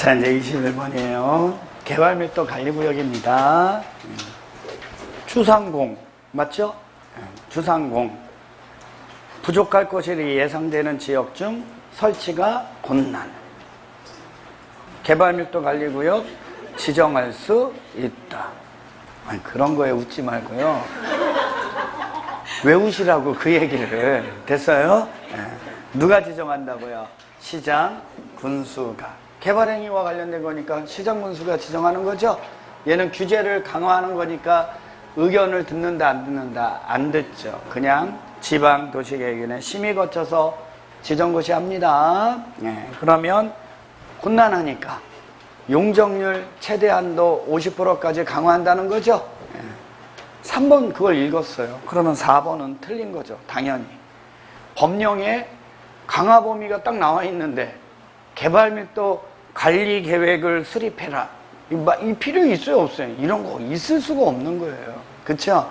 자, 이제 21번이에요. 개발밀도 관리구역입니다. 주상공, 맞죠? 주상공. 부족할 것이 예상되는 지역 중 설치가困難. 개발밀도 관리구역 지정할 수 있다. 아니, 그런 거에 웃지 말고요. 외우시라고 그 얘기를. 됐어요? 누가 지정한다고요? 시장, 군수가. 개발행위와 관련된 거니까 시장, 군수가 지정하는 거죠. 얘는 규제를 강화하는 거니까 의견을 듣는다, 안 듣는다? 안 듣죠. 그냥 지방도시계획위원회 심의 거쳐서 지정고시 합니다. 그러면 곤란하니까 용적률 최대 한도 50%까지 강화한다는 거죠. 3번 그걸 읽었어요. 그러면 4번은 틀린 거죠. 당연히. 법령에 강화 범위가 딱 나와 있는데 개발밀도 관리 계획을 수립해라. 이 필요 있어요, 없어요? 이런 거 있을 수가 없는 거예요. 그쵸?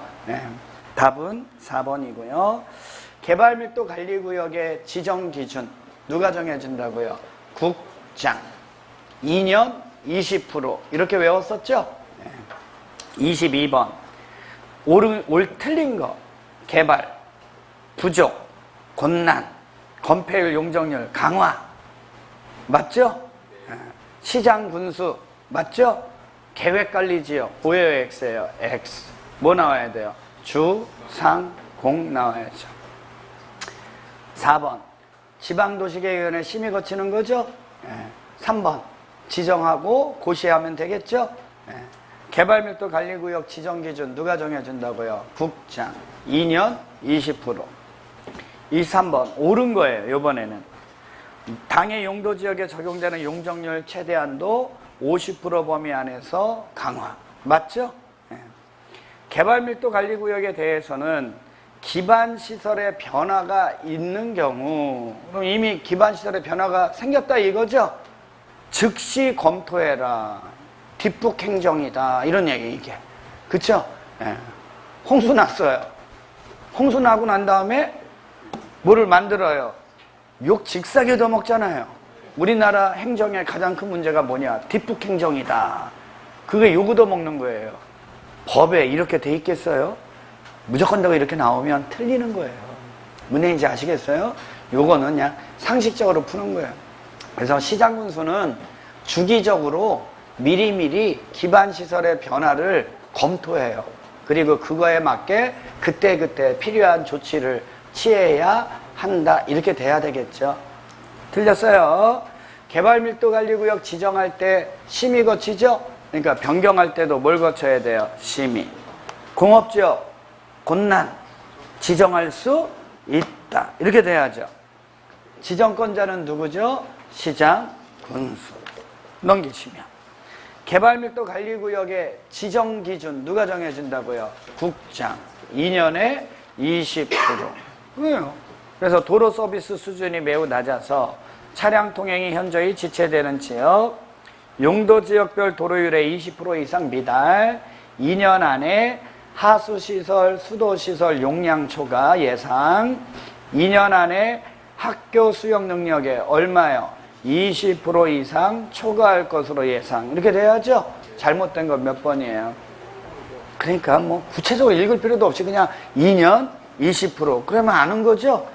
답은 4번이고요. 개발밀도 관리구역의 지정 기준 누가 정해준다고요? 국장. 2년 20% 이렇게 외웠었죠? 22번 틀린 거 개발, 부족, 곤란, 건폐율, 용적률 강화 맞죠? 시장 군수 맞죠? 계획관리지역 보여요, X예요. X 뭐 나와야 돼요? 주, 상, 공 나와야죠. 4번 지방도시계획위원회 심의 거치는 거죠? 3번 지정하고 고시하면 되겠죠? 개발밀도 관리구역 지정기준 누가 정해준다고요? 국장. 2년 20%. 3번 옳은 거예요. 이번에는 당해 용도지역에 적용되는 용적률 최대한도 50% 범위 안에서 강화. 맞죠? 개발밀도 관리구역에 대해서는 기반시설의 변화가 있는 경우, 그럼 이미 기반시설의 변화가 생겼다 이거죠? 즉시 검토해라. 뒷북행정이다. 이런 얘기, 이게. 그쵸? 홍수 났어요. 홍수 나고 난 다음에 뭐를 만들어요? 욕 직사게 더 먹잖아요. 우리나라 행정의 가장 큰 문제가 뭐냐? 뒷북행정이다. 그게 욕 얻어 먹는 거예요. 법에 이렇게 돼 있겠어요? 무조건 이렇게 나오면 틀리는 거예요. 무슨 얘기인지 아시겠어요? 요거는 그냥 상식적으로 푸는 거예요. 그래서 시장군수는 주기적으로 미리미리 기반시설의 변화를 검토해요. 그리고 그거에 맞게 그때그때 필요한 조치를 취해야 한다. 이렇게 돼야 되겠죠. 틀렸어요. 개발밀도관리구역 지정할 때 심의 거치죠? 그러니까 변경할 때도 뭘 거쳐야 돼요? 심의. 공업지역 곤란 지정할 수 있다. 이렇게 돼야죠. 지정권자는 누구죠? 시장, 군수. 넘기시면 개발밀도 관리구역의 지정기준 누가 정해준다고요? 국장. 2년에 20%. 왜요? 그래서 도로 서비스 수준이 매우 낮아서 차량 통행이 현저히 지체되는 지역, 용도지역별 도로율의 20% 이상 미달, 2년 안에 하수시설, 수도시설 용량 초과 예상, 2년 안에 학교 수용 능력에 얼마요? 20% 이상 초과할 것으로 예상. 이렇게 돼야죠? 잘못된 건 몇 번이에요? 그러니까 뭐 구체적으로 읽을 필요도 없이 그냥 2년 20% 그러면 아는 거죠?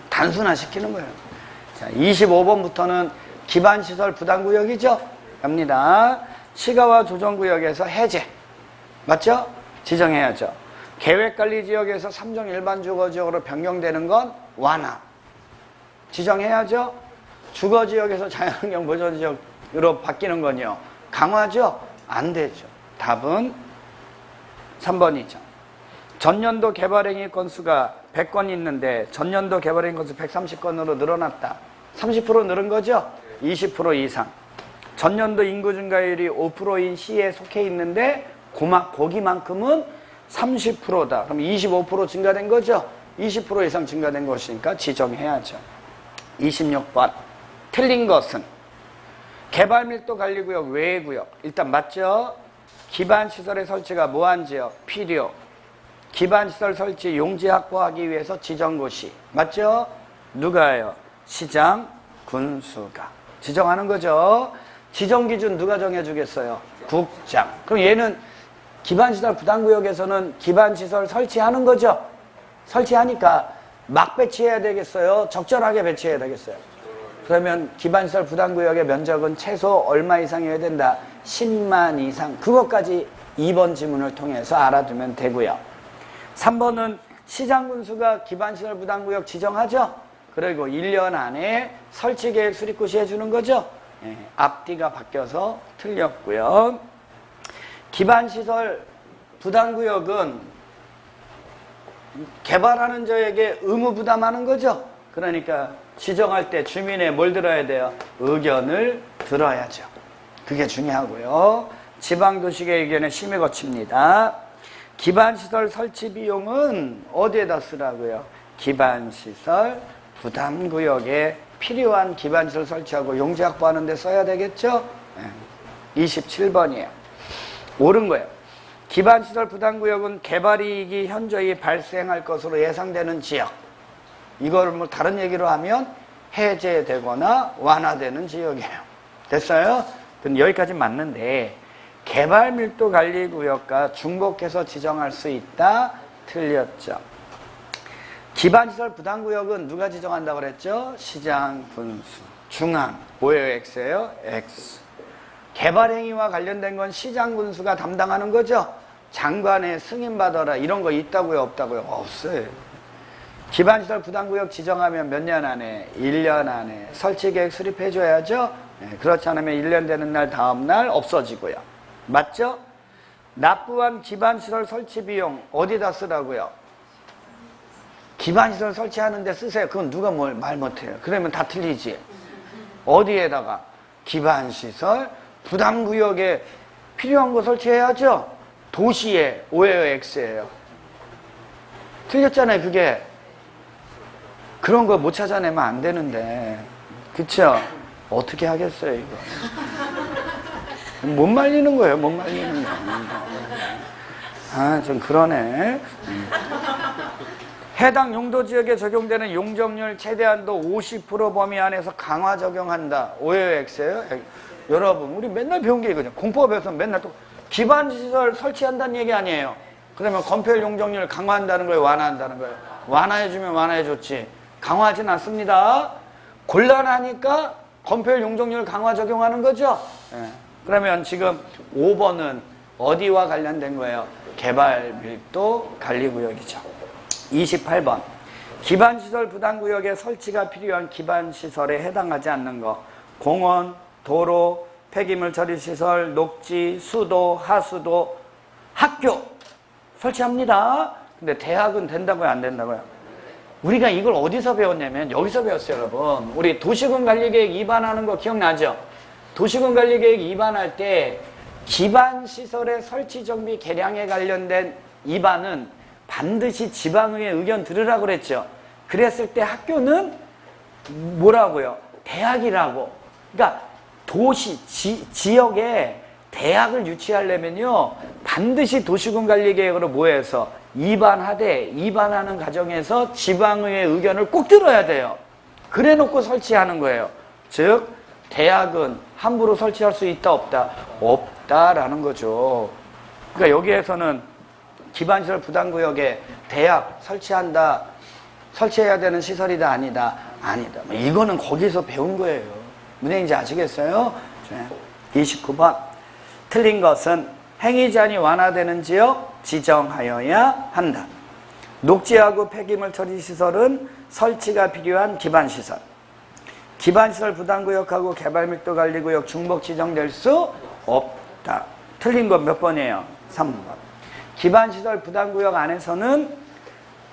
단순화시키는 거예요. 자, 25번부터는 기반시설 부담구역이죠? 갑니다. 시가와 조정구역에서 해제. 맞죠? 지정해야죠. 계획관리지역에서 3종 일반 주거지역으로 변경되는 건 완화. 지정해야죠. 주거지역에서 자연환경 보전지역으로 바뀌는 건요. 강화죠? 안 되죠. 답은 3번이죠. 전년도 개발행위 건수가 100건 있는데 전년도 개발행위 건수 130건으로 늘어났다. 30% 늘은 거죠? 20% 이상. 전년도 인구 증가율이 5%인 시에 속해 있는데 거기만큼은 30%다. 그럼 25% 증가된 거죠? 20% 이상 증가된 것이니까 지정해야죠. 26번 틀린 것은 개발밀도 관리구역 외의 구역. 일단 맞죠? 기반시설의 설치가 무한지역 필요. 기반시설 설치 용지 확보하기 위해서 지정고시. 맞죠? 누가요? 시장, 군수가. 지정하는 거죠. 지정기준 누가 정해주겠어요? 국장. 그럼 얘는 기반시설 부담구역에서는 기반시설 설치하는 거죠? 설치하니까 막 배치해야 되겠어요? 적절하게 배치해야 되겠어요? 그러면 기반시설 부담구역의 면적은 최소 얼마 이상이어야 된다? 10만 이상. 그것까지 2번 지문을 통해서 알아두면 되고요. 3번은 시장군수가 기반시설 부담구역 지정하죠? 그리고 1년 안에 설치계획 수립고시 해주는 거죠? 네, 앞뒤가 바뀌어서 틀렸고요. 기반시설 부담구역은 개발하는 자에게 의무 부담하는 거죠? 그러니까 지정할 때 주민의 뭘 들어야 돼요? 의견을 들어야죠. 그게 중요하고요. 지방도시계획 의견에 심의 거칩니다. 기반시설 설치 비용은 어디에다 쓰라고요? 기반시설 부담구역에 필요한 기반시설 설치하고 용지 확보하는 데 써야 되겠죠? 27번이에요. 옳은 거예요. 기반시설 부담구역은 개발이익이 현저히 발생할 것으로 예상되는 지역. 이거를 뭐 다른 얘기로 하면 해제되거나 완화되는 지역이에요. 됐어요? 근데 여기까지 맞는데 개발밀도관리구역과 중복해서 지정할 수 있다? 틀렸죠. 기반시설 부담구역은 누가 지정한다고 그랬죠? 시장, 군수, 중앙, 뭐예요? X예요? X. 개발행위와 관련된 건 시장, 군수가 담당하는 거죠? 장관의 승인받아라 이런 거 있다고요? 없다고요? 없어요. 기반시설 부담구역 지정하면 몇 년 안에? 1년 안에 설치계획 수립해줘야죠? 네, 그렇지 않으면 1년 되는 날 다음 날 없어지고요. 맞죠? 납부한 기반시설 설치 비용 어디다 쓰라고요? 기반시설 설치하는 데 쓰세요. 그건 누가 뭘 말 못해요. 그러면 다 틀리지. 어디에다가? 기반시설 부담구역에 필요한 거 설치해야죠? 도시에 오예요, X예요? 틀렸잖아요, 그게. 그런 거 못 찾아내면 안 되는데. 그쵸? 어떻게 하겠어요, 이거. 못 말리는 거예요, 못 말리는 거. 아, 좀 그러네. 해당 용도지역에 적용되는 용적률 최대한도 50% 범위 안에서 강화 적용한다. 오예요, X예요? 여러분, 우리 맨날 배운 게 이거죠. 공법에서 맨날 또 기반시설 설치한다는 얘기 아니에요. 그러면 건폐율 용적률 강화한다는 거예요, 완화한다는 거예요? 완화해주면 완화해줬지. 강화하진 않습니다. 곤란하니까 건폐율 용적률 강화 적용하는 거죠. 예. 그러면 지금 5번은 어디와 관련된 거예요? 개발밀도 관리구역이죠. 28번 기반시설 부담구역에 설치가 필요한 기반시설에 해당하지 않는 거. 공원, 도로, 폐기물 처리시설, 녹지, 수도, 하수도, 학교 설치합니다. 근데 대학은 된다고요? 안 된다고요? 우리가 이걸 어디서 배웠냐면 여기서 배웠어요, 여러분. 우리 도시군관리계획 2반 하는 거 기억나죠? 도시군관리계획 2반 할 때 기반시설의 설치 정비 개량에 관련된 2반은 반드시 지방의회 의견 들으라고 그랬죠. 그랬을 때 학교는 뭐라고요? 대학이라고. 그러니까 도시, 지역에 대학을 유치하려면요 반드시 도시군관리계획으로 모여서 2반하되 2반하는 과정에서 지방의회 의견을 꼭 들어야 돼요. 그래 놓고 설치하는 거예요. 즉 대학은 함부로 설치할 수 있다 없다? 없다라는 거죠. 그러니까 여기에서는 기반시설 부담구역에 대학 설치한다, 설치해야 되는 시설이다 아니다? 아니다. 이거는 거기서 배운 거예요. 무슨 얘기인지 아시겠어요? 29번 틀린 것은 행위 제한이 완화되는 지역 지정하여야 한다. 녹지하고 폐기물 처리 시설은 설치가 필요한 기반시설. 기반시설 부담구역하고 개발밀도 관리구역 중복 지정될 수 없다. 틀린 건 몇 번이에요? 3번. 기반시설 부담구역 안에서는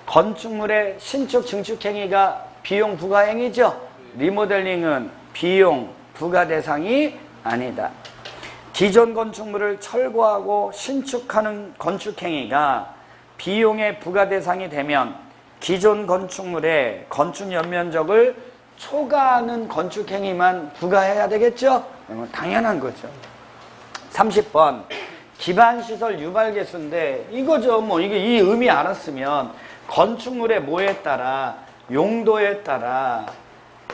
건축물의 신축 증축 행위가 비용 부과 행위죠. 리모델링은 비용 부과 대상이 아니다. 기존 건축물을 철거하고 신축하는 건축 행위가 비용의 부과 대상이 되면 기존 건축물의 건축 연면적을 초과하는 건축 행위만 부과해야 되겠죠? 당연한 거죠. 30번 기반시설 유발 개수인데 이거죠. 뭐 이게 이 의미 알았으면 건축물의 뭐에 따라 용도에 따라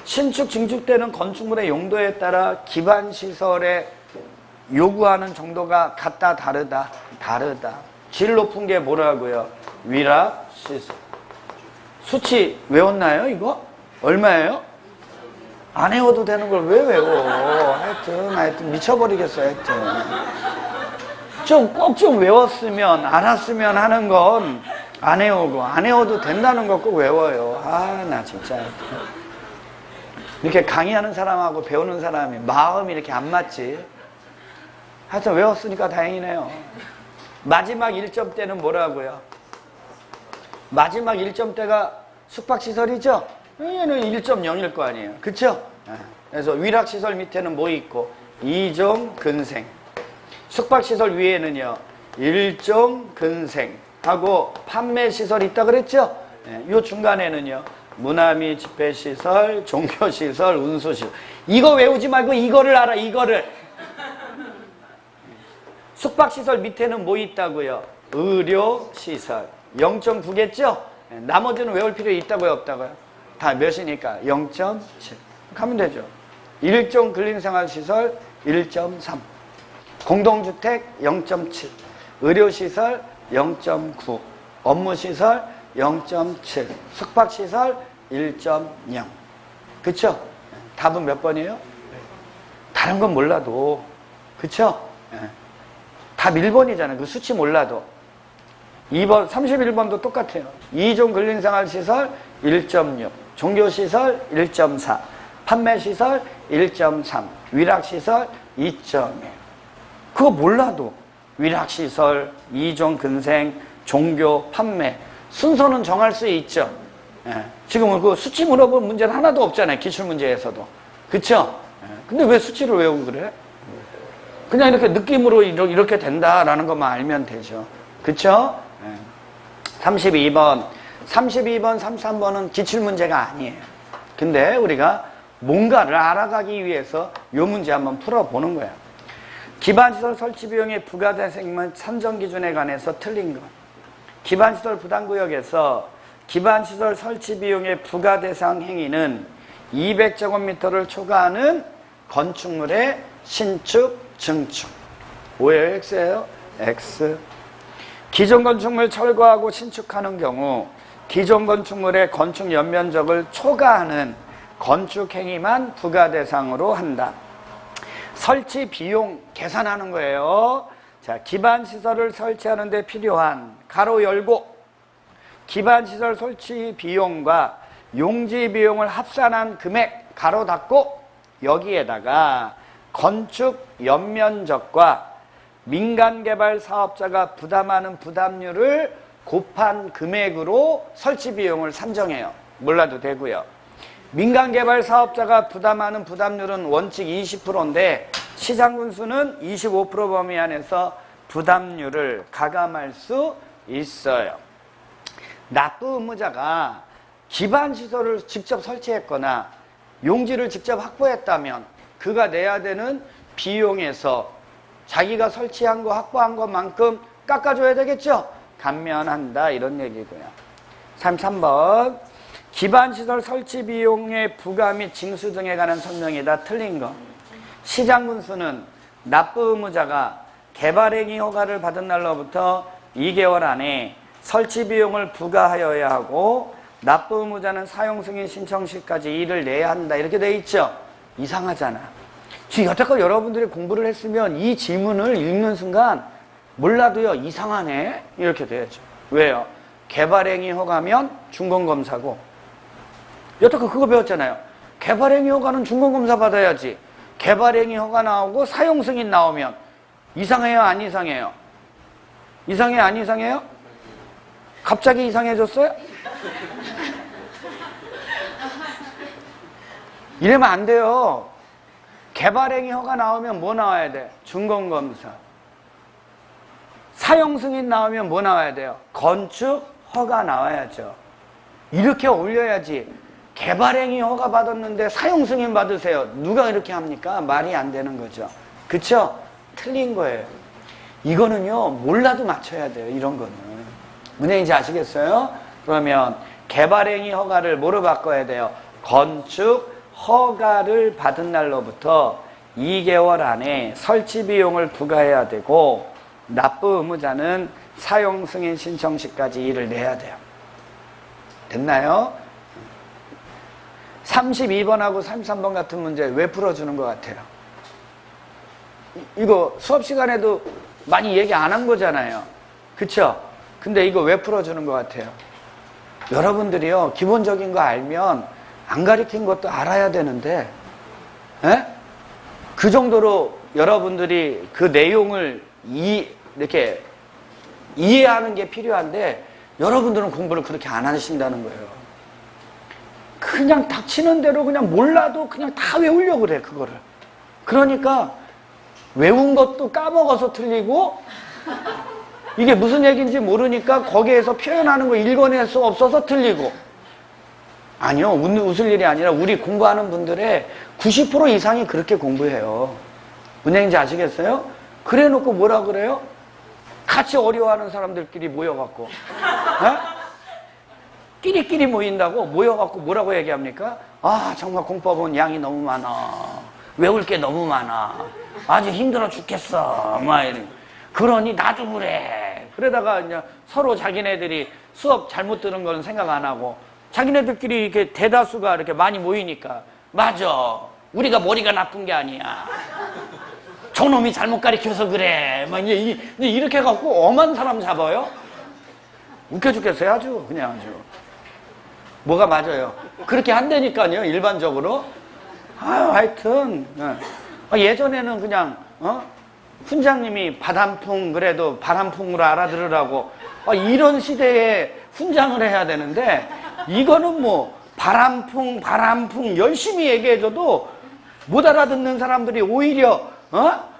신축, 증축되는 건축물의 용도에 따라 기반시설에 요구하는 정도가 같다, 다르다? 다르다. 질 높은 게 뭐라고요? 위락시설. 수치 외웠나요, 이거? 얼마예요? 안 외워도 되는 걸 왜 외워? 하여튼 미쳐버리겠어요, 하여튼. 꼭 좀 외웠으면, 알았으면 하는 건 안 외우고, 안 외워도 된다는 거 꼭 외워요. 나 진짜. 이렇게 강의하는 사람하고 배우는 사람이 마음이 이렇게 안 맞지? 하여튼 외웠으니까 다행이네요. 마지막 1점 때는 뭐라고요? 마지막 1점 때가 숙박시설이죠? 얘는 1.0일 거 아니에요. 그쵸? 그래서 위락시설 밑에는 뭐 있고? 2종 근생. 숙박시설 위에는요, 1종 근생하고 판매시설 있다 그랬죠? 요 중간에는요, 문화미 집회시설, 종교시설, 운수시설. 이거 외우지 말고 이거를 알아, 이거를. 숙박시설 밑에는 뭐 있다고요? 의료시설. 0.9겠죠? 나머지는 외울 필요 있다고요, 없다고요? 다 몇이니까? 0.7. 가면 되죠. 1종 근린생활시설 1.3. 공동주택 0.7. 의료시설 0.9. 업무시설 0.7. 숙박시설 1.0. 그쵸? 답은 몇 번이에요? 다른 건 몰라도. 그쵸? 답 1번이잖아요. 그 수치 몰라도. 2번, 31번도 똑같아요. 2종 근린생활시설 1.6. 종교시설 1.4. 판매시설 1.3. 위락시설 2.1. 그거 몰라도 위락시설, 2종 근생, 종교, 판매 순서는 정할 수 있죠. 지금은 그 수치 물어본 문제는 하나도 없잖아요. 기출문제에서도. 그쵸? 근데 왜 수치를 외우고 그래? 그냥 이렇게 느낌으로 이렇게 된다라는 것만 알면 되죠. 그쵸? 32번, 33번은 기출문제가 아니에요. 근데 우리가 뭔가를 알아가기 위해서 이 문제 한번 풀어보는 거야. 기반시설 설치 비용의 부가대상만 산정 기준에 관해서 틀린 것. 기반시설 부담구역에서 기반시설 설치 비용의 부가대상 행위는 200제곱미터를 초과하는 건축물의 신축, 증축. 뭐예요? X예요? X. 기존 건축물 철거하고 신축하는 경우 기존 건축물의 건축 연면적을 초과하는 건축 행위만 부가대상으로 한다. 설치 비용 계산하는 거예요. 자, 기반시설을 설치하는 데 필요한 가로 열고 기반시설 설치 비용과 용지 비용을 합산한 금액 가로 닫고 여기에다가 건축 연면적과 민간개발 사업자가 부담하는 부담률을 곱한 금액으로 설치 비용을 산정해요. 몰라도 되고요. 민간개발 사업자가 부담하는 부담률은 원칙 20%인데 시장 군수는 25% 범위 안에서 부담률을 가감할 수 있어요. 납부 의무자가 기반시설을 직접 설치했거나 용지를 직접 확보했다면 그가 내야 되는 비용에서 자기가 설치한 거 확보한 것만큼 깎아줘야 되겠죠? 감면한다 이런 얘기고요. 33번 기반시설 설치 비용의 부과 및 징수 등에 관한 설명이다. 틀린 거. 시장 군수는 납부 의무자가 개발행위 허가를 받은 날로부터 2개월 안에 설치 비용을 부과하여야 하고 납부 의무자는 사용 승인 신청 시까지 일을 내야 한다. 이렇게 돼 있죠? 이상하잖아. 지금 여태껏 여러분들이 공부를 했으면 이 지문을 읽는 순간 몰라도요 이상하네 이렇게 돼야죠. 왜요? 개발행위 허가면 준공검사고 여태껏 그거 배웠잖아요. 개발행위 허가는 준공검사 받아야지. 개발행위 허가 나오고 사용 승인 나오면 이상해요 안 이상해요? 이상해요 안 이상해요? 갑자기 이상해졌어요? 이러면 안 돼요. 개발행위 허가 나오면 뭐 나와야 돼? 준공검사. 사용 승인 나오면 뭐 나와야 돼요? 건축 허가 나와야죠. 이렇게 올려야지. 개발행위 허가 받았는데 사용 승인 받으세요. 누가 이렇게 합니까? 말이 안 되는 거죠. 그쵸? 틀린 거예요. 이거는요 몰라도 맞춰야 돼요. 이런 거는. 무슨 얘기인지 아시겠어요? 그러면 개발행위 허가를 뭐로 바꿔야 돼요? 건축 허가를 받은 날로부터 2개월 안에 설치 비용을 부과해야 되고 납부 의무자는 사용 승인 신청 시까지 일을 내야 돼요. 됐나요? 32번하고 33번 같은 문제 왜 풀어주는 것 같아요? 이거 수업 시간에도 많이 얘기 안 한 거잖아요. 그쵸? 근데 이거 왜 풀어주는 것 같아요? 여러분들이요, 기본적인 거 알면 안 가르친 것도 알아야 되는데, 에? 그 정도로 여러분들이 그 내용을 이렇게 이해하는 게 필요한데, 여러분들은 공부를 그렇게 안 하신다는 거예요. 그냥 닥치는 대로 그냥 몰라도 그냥 다 외우려고 그래, 그거를. 그러니까 외운 것도 까먹어서 틀리고, 이게 무슨 얘기인지 모르니까 거기에서 표현하는 거 읽어낼 수 없어서 틀리고. 아니요, 웃을 일이 아니라 우리 공부하는 분들의 90% 이상이 그렇게 공부해요. 무슨 얘기인지 아시겠어요? 그래 놓고 뭐라 그래요? 같이 어려워하는 사람들끼리 모여갖고, 에? 끼리끼리 모인다고 모여갖고 뭐라고 얘기합니까? 아, 정말 공법은 양이 너무 많아. 외울 게 너무 많아. 아주 힘들어 죽겠어. 막 이런. 그러니 나도 그래. 그러다가 이제 서로 자기네들이 수업 잘못 들은 건 생각 안 하고 자기네들끼리 이렇게 대다수가 이렇게 많이 모이니까 맞아. 우리가 머리가 나쁜 게 아니야. 저놈이 잘못 가르쳐서 그래. 막 이제 이렇게 해갖고 엄한 사람 잡아요. 웃겨 죽겠어요. 아주 그냥 아주. 뭐가 맞아요? 그렇게 한다니까요. 일반적으로. 하여튼 예전에는 그냥 훈장님이 바람풍 그래도 바람풍으로 알아들으라고 이런 시대에 훈장을 해야 되는데 이거는 뭐 바람풍 열심히 얘기해줘도 못 알아듣는 사람들이 오히려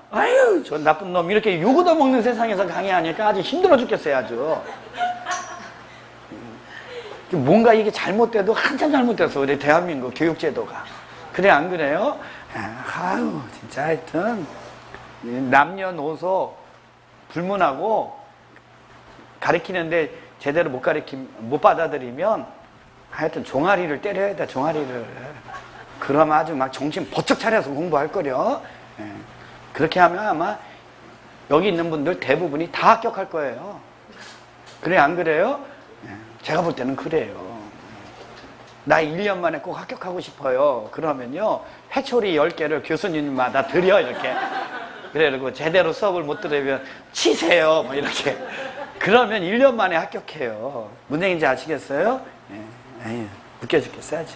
아유 저 나쁜 놈 이렇게 욕 얻어먹는 세상에서 강의하니까 아주 힘들어 죽겠어요. 아주 뭔가 이게 잘못돼도 한참 잘못돼서 우리 대한민국 교육제도가 그래 안 그래요? 아유 진짜 하여튼 남녀노소 불문하고 가르치는데 제대로 못 받아들이면 하여튼 종아리를 때려야 돼. 종아리를. 그럼 아주 막 정신 번쩍 차려서 공부할 거려. 그렇게 하면 아마 여기 있는 분들 대부분이 다 합격할 거예요. 그래 안 그래요? 제가 볼 때는 그래요. 나 1년 만에 꼭 합격하고 싶어요. 그러면요 회초리 10개를 교수님마다 드려 이렇게. 그래 그리고 제대로 수업을 못 들으면 치세요 뭐 이렇게. 그러면 1년 만에 합격해요. 무슨 얘기인지 아시겠어요? 에휴, 웃겨 죽겠어 아주.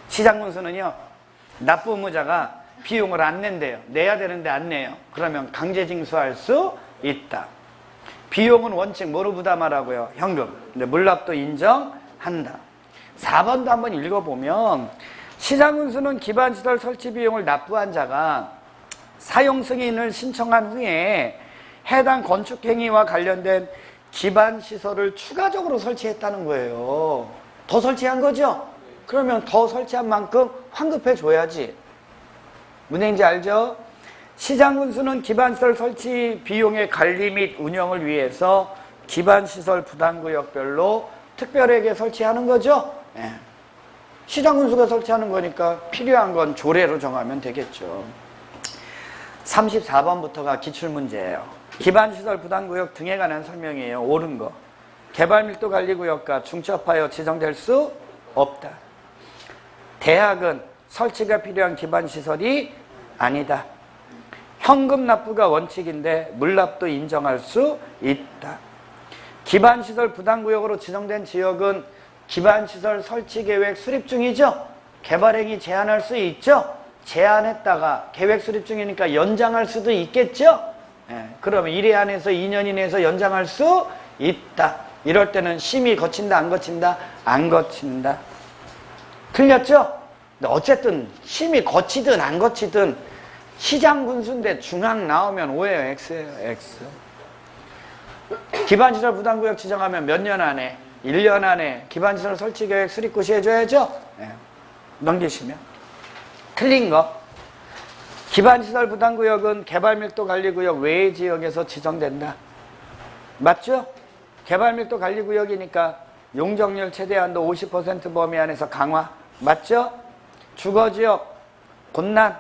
시장군수는요 납부 의무자가 비용을 안 낸대요. 내야 되는데 안 내요. 그러면 강제 징수할 수 있다. 비용은 원칙 뭐로 부담하라고요? 현금. 근데 물납도 인정한다. 4번도 한번 읽어보면 시장군수는 기반시설 설치 비용을 납부한 자가 사용 승인을 신청한 후에 해당 건축행위와 관련된 기반시설을 추가적으로 설치했다는 거예요. 더 설치한 거죠? 그러면 더 설치한 만큼 환급해 줘야지. 무슨 얘기인지 알죠? 시장군수는 기반시설 설치 비용의 관리 및 운영을 위해서 기반시설 부담구역별로 특별하게 설치하는 거죠? 예. 시장군수가 설치하는 거니까 필요한 건 조례로 정하면 되겠죠. 34번부터가 기출문제예요. 기반시설 부담구역 등에 관한 설명이에요. 옳은 거. 개발밀도관리구역과 중첩하여 지정될 수 없다. 대학은 설치가 필요한 기반시설이 아니다. 현금 납부가 원칙인데 물납도 인정할 수 있다. 기반시설 부담구역으로 지정된 지역은 기반시설 설치계획 수립 중이죠. 개발행위 제한할 수 있죠. 제한했다가 계획 수립 중이니까 연장할 수도 있겠죠. 그러면 1회 안에서 2년 이내에서 연장할 수 있다. 이럴 때는 심의 거친다 안 거친다? 안 거친다. 틀렸죠? 근데 어쨌든 심의 거치든 안 거치든 시장군수인데 중앙 나오면 오예요. X예요. X. 기반시설 부담구역 지정하면 몇 년 안에? 1년 안에 기반시설 설치계획 수립고시 해줘야죠? 넘기시면. 틀린 거. 기반시설 부담구역은 개발밀도관리구역 외의 지역에서 지정된다. 맞죠? 개발밀도관리구역이니까 용적률 최대 한도 50% 범위 안에서 강화. 맞죠? 주거지역 곳난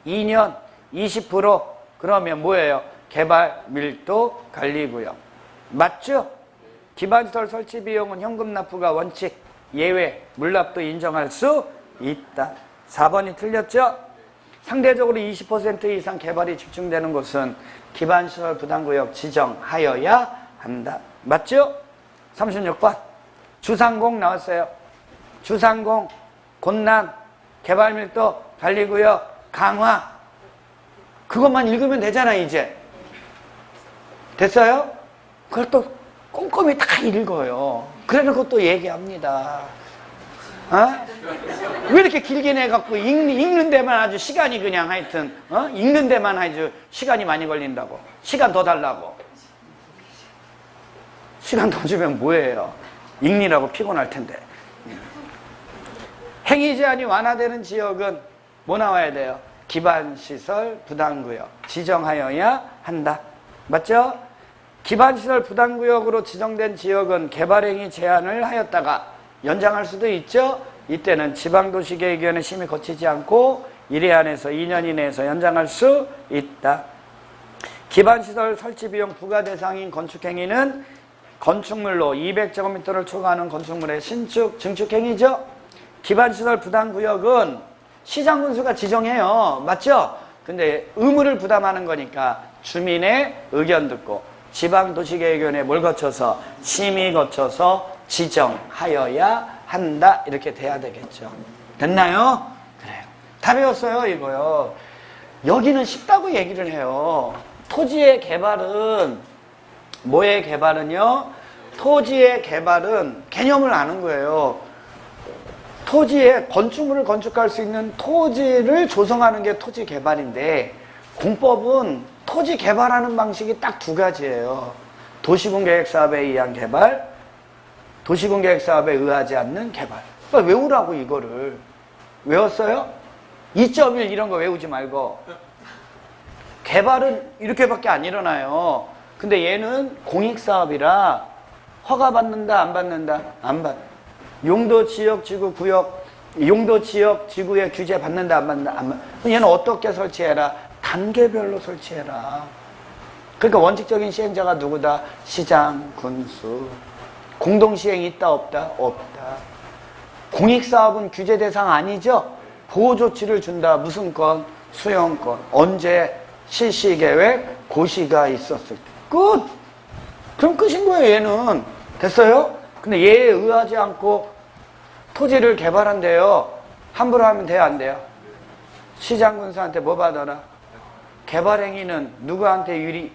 2년 20%. 그러면 뭐예요? 개발 밀도 관리구역. 맞죠? 기반시설 설치 비용은 현금 납부가 원칙, 예외, 물납도 인정할 수 있다. 4번이 틀렸죠? 상대적으로 20% 이상 개발이 집중되는 곳은 기반시설 부담구역 지정하여야 한다. 맞죠? 36번. 주상공 나왔어요. 주상공, 곳난, 개발밀도, 관리구역, 강화. 그것만 읽으면 되잖아, 이제. 됐어요? 그걸 또 꼼꼼히 다 읽어요. 그래놓고 또 얘기합니다. 어? 왜 이렇게 길게 내갖고 읽는 데만 아주 시간이 그냥 하여튼, 읽는 데만 아주 시간이 많이 걸린다고. 시간 더 달라고. 시간 더 주면 뭐예요? 읽느라고 피곤할 텐데. 행위 제한이 완화되는 지역은 뭐 나와야 돼요? 기반시설 부담구역 지정하여야 한다. 맞죠? 기반시설 부담구역으로 지정된 지역은 개발행위 제한을 하였다가 연장할 수도 있죠. 이때는 지방도시계획위원회 심의 거치지 않고 1회 안에서 2년 이내에서 연장할 수 있다. 기반시설 설치 비용 부과 대상인 건축행위는 건축물로 200제곱미터를 초과하는 건축물의 신축, 증축행위죠. 기반시설 부담구역은 시장군수가 지정해요. 맞죠? 근데 의무를 부담하는 거니까 주민의 의견 듣고 지방도시계획위원회 뭘 거쳐서 심의 거쳐서 지정하여야 한다. 이렇게 돼야 되겠죠. 됐나요? 그래요. 다 배웠어요, 이거요. 여기는 쉽다고 얘기를 해요. 토지의 개발은 뭐의 개발은요? 토지의 개발은 개념을 아는 거예요. 토지에 건축물을 건축할 수 있는 토지를 조성하는 게 토지 개발인데 공법은 토지 개발하는 방식이 딱 두 가지예요. 도시군계획사업에 의한 개발, 도시군계획사업에 의하지 않는 개발. 그러니까 외우라고 이거를. 외웠어요? 2.1 이런 거 외우지 말고. 개발은 이렇게밖에 안 일어나요. 근데 얘는 공익사업이라 허가받는다 안 받는다? 안 받. 용도지역 지구구역, 용도지역 지구의 규제 받는다 안 받는다? 안 받. 얘는 어떻게 설치해라? 단계별로 설치해라. 그러니까 원칙적인 시행자가 누구다? 시장, 군수. 공동시행이 있다 없다? 없다. 공익사업은 규제 대상 아니죠? 보호조치를 준다. 무슨 건? 수용권. 언제? 실시계획, 고시가 있었을 때. 끝! 그럼 끝인 거예요, 얘는. 됐어요? 근데 얘에 의하지 않고 토지를 개발한대요. 함부로 하면 돼요, 안 돼요? 시장군수한테 뭐 받아라? 개발행위는 누구한테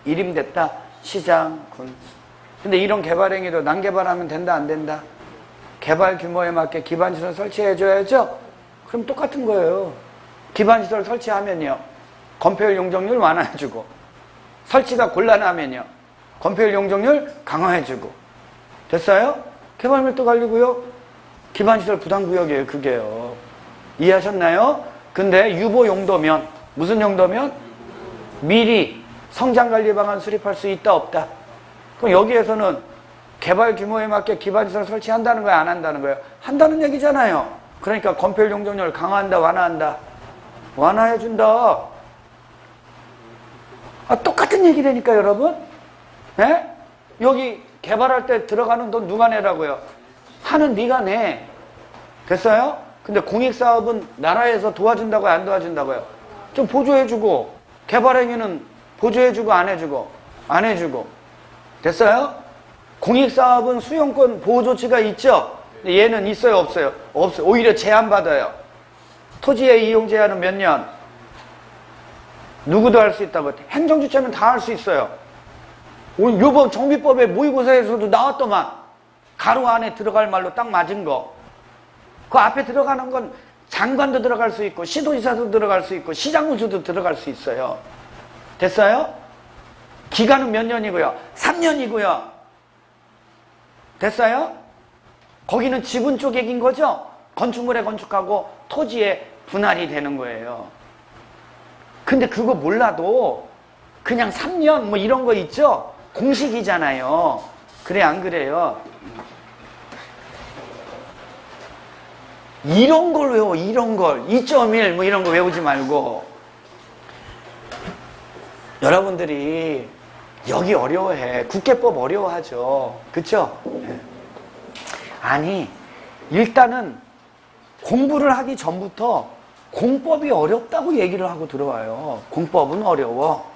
위임됐다? 시장군수. 근데 이런 개발행위도 난개발하면 된다, 안 된다? 개발 규모에 맞게 기반시설 설치해줘야죠? 그럼 똑같은 거예요. 기반시설 설치하면요. 건폐율 용적률 완화해주고, 설치가 곤란하면요. 건폐율 용적률 강화해주고. 됐어요? 개발밀도 관리구역, 기반시설 부담구역이에요, 그게요. 이해하셨나요? 근데 유보 용도면, 무슨 용도면? 미리 성장관리 방안 수립할 수 있다, 없다? 그럼 여기에서는 개발 규모에 맞게 기반시설 설치한다는 거예요, 안 한다는 거예요? 한다는 얘기잖아요. 그러니까 건폐율 용적률 강화한다, 완화한다? 완화해준다. 똑같은 얘기라니까, 여러분. 네? 여기 개발할 때 들어가는 돈 누가 내라고요? 하는 네가 내. 됐어요? 근데 공익사업은 나라에서 도와준다고요, 안 도와준다고요? 좀 보조해주고, 개발행위는 보조해주고, 안 해주고, 안 해주고. 됐어요? 공익사업은 수용권 보호조치가 있죠? 근데 얘는 있어요, 없어요? 없어요. 오히려 제한받아요. 토지의 이용 제한은 몇 년? 누구도 할 수 있다고. 행정주체면 다 할 수 있어요. 오늘 요번 정비법에 모의고사에서도 나왔더만. 가로 안에 들어갈 말로 딱 맞은 거. 그 앞에 들어가는 건 장관도 들어갈 수 있고 시도지사도 들어갈 수 있고 시장군수도 들어갈 수 있어요. 됐어요? 기간은 몇 년이고요? 3년이고요. 됐어요? 거기는 지분 쪼개긴 거죠? 건축물에 건축하고 토지에 분할이 되는 거예요. 근데 그거 몰라도 그냥 3년 뭐 이런 거 있죠? 공식이잖아요. 그래 안 그래요? 이런 걸 외워, 이런 걸. 2.1 뭐 이런 거 외우지 말고. 여러분들이 여기 어려워해. 국계법 어려워하죠. 그쵸? 아니, 일단은 공부를 하기 전부터 공법이 어렵다고 얘기를 하고 들어와요. 공법은 어려워.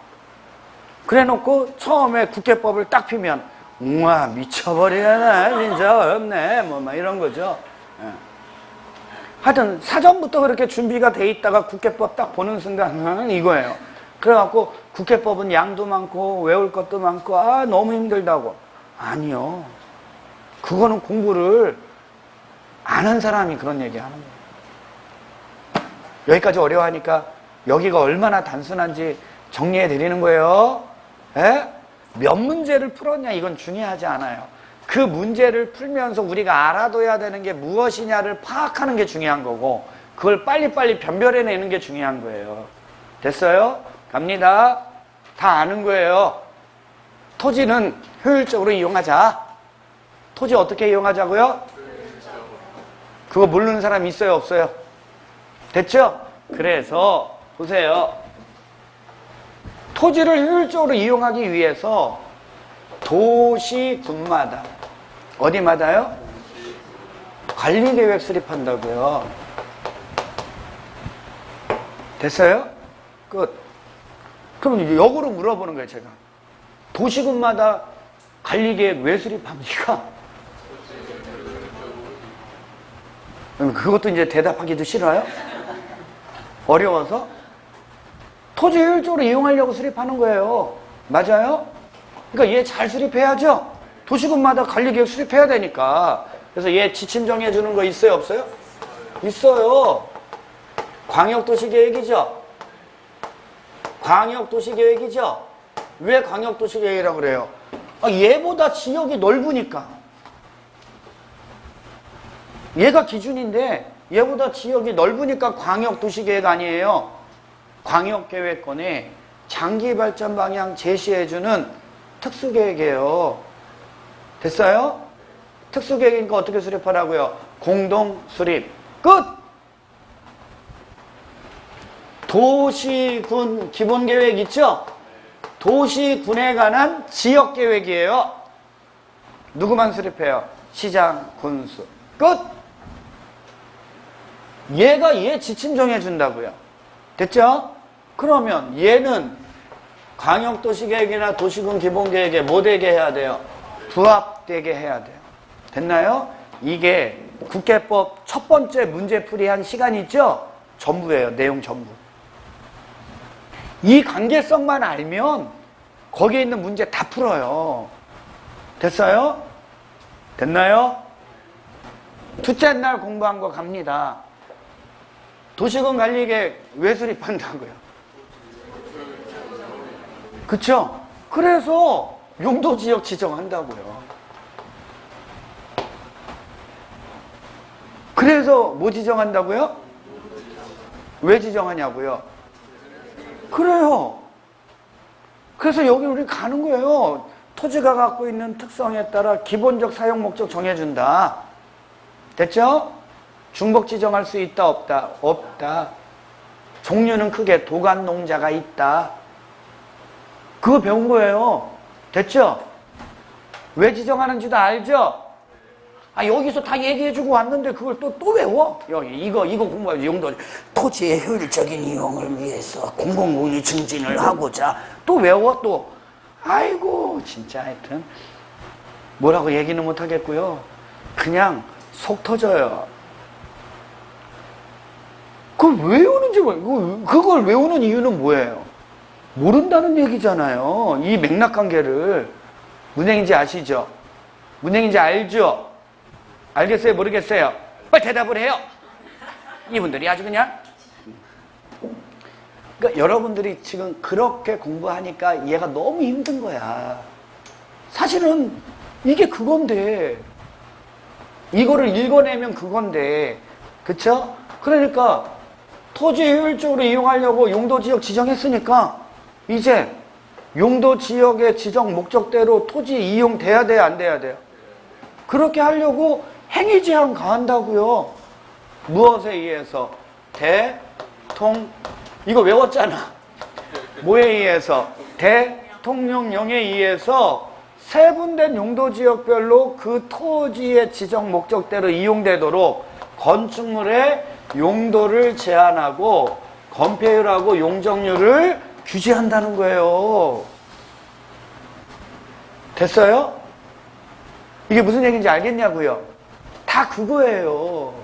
그래 놓고 처음에 국계법을 딱 피면 우와 미쳐버리네 진짜 어렵네 뭐 막 이런 거죠. 하여튼 사전부터 그렇게 준비가 돼 있다가 국계법 딱 보는 순간 이거예요. 그래갖고 국계법은 양도 많고 외울 것도 많고 아 너무 힘들다고. 아니요. 그거는 공부를 아는 사람이 그런 얘기 하는 거예요. 여기까지 어려워하니까 여기가 얼마나 단순한지 정리해 드리는 거예요. 에? 몇 문제를 풀었냐 이건 중요하지 않아요. 그 문제를 풀면서 우리가 알아둬야 되는 게 무엇이냐를 파악하는 게 중요한 거고 그걸 빨리빨리 변별해내는 게 중요한 거예요. 됐어요? 갑니다. 다 아는 거예요. 토지는 효율적으로 이용하자. 토지 어떻게 이용하자고요? 그거 모르는 사람 있어요? 없어요? 됐죠? 그래서 보세요. 토지를 효율적으로 이용하기 위해서 도시군마다 어디마다요? 관리계획 수립한다고요. 됐어요? 끝. 그럼 이제 역으로 물어보는 거예요, 제가. 도시군마다 관리계획 왜 수립합니까? 그것도 이제 대답하기도 싫어요? 어려워서? 토지 효율적으로 이용하려고 수립하는 거예요. 맞아요? 그러니까 얘 잘 수립해야죠? 도시군마다 관리계획 수립해야 되니까. 그래서 얘 지침 정해주는 거 있어요? 없어요? 있어요. 광역도시계획이죠? 광역도시계획이죠? 왜 광역도시계획이라고 그래요? 얘보다 지역이 넓으니까. 얘가 기준인데 얘보다 지역이 넓으니까 광역도시계획 아니에요. 광역계획권에 장기발전 방향 제시해주는 특수계획이에요. 됐어요? 특수계획이니까 어떻게 수립하라고요? 공동수립. 끝! 도시군 기본계획 있죠? 도시군에 관한 지역계획이에요. 누구만 수립해요? 시장, 군수. 끝! 얘가 얘 지침 정해준다고요. 됐죠? 그러면 얘는 광역도시계획이나 도시군 기본계획에 뭐 되게 해야 돼요? 부합되게 해야 돼요. 됐나요? 이게 국계법 첫 번째 문제풀이 한 시간 있죠? 전부예요. 내용 전부. 이 관계성만 알면 거기에 있는 문제 다 풀어요. 됐어요? 됐나요? 둘째 날 공부한 거 갑니다. 도시군 관리계획 왜 수립한다고요? 그쵸? 그래서 용도지역 지정한다고요. 그래서 뭐 지정한다고요? 왜 지정하냐고요? 그래요. 그래서 여기 우리 가는 거예요. 토지가 갖고 있는 특성에 따라 기본적 사용 목적 정해준다. 됐죠? 중복 지정할 수 있다 없다? 없다. 종류는 크게 도간 농자가 있다. 그거 배운 거예요. 됐죠? 왜 지정하는지도 알죠? 여기서 다 얘기해주고 왔는데 그걸 또 외워? 여기 이거 공부하지. 용도 토지의 효율적인 이용을 위해서 공공공유 증진을 하고자 또 외워 또. 아이고 진짜 하여튼 뭐라고 얘기는 못하겠고요. 그냥 속 터져요. 그걸 외우는지 그걸 외우는 이유는 뭐예요? 모른다는 얘기잖아요. 이 맥락관계를. 무슨 얘기인지 아시죠? 무슨 얘기인지 알죠? 알겠어요? 모르겠어요? 빨리 대답을 해요. 이분들이 아주 그냥. 그러니까 여러분들이 지금 그렇게 공부하니까 얘가 너무 힘든 거야. 사실은 이게 그건데. 이거를 읽어내면 그건데. 그쵸? 그러니까 토지 효율적으로 이용하려고 용도지역 지정했으니까 이제 용도지역의 지정 목적대로 토지 이용돼야 돼요? 안 돼야 돼요? 그렇게 하려고 행위제한 가한다고요. 무엇에 의해서? 이거 외웠잖아. 뭐에 의해서? 대통령령에 의해서 세분된 용도지역별로 그 토지의 지정 목적대로 이용되도록 건축물의 용도를 제한하고 건폐율하고 용적률을 규제한다는 거예요. 됐어요? 이게 무슨 얘기인지 알겠냐고요? 다 그거예요.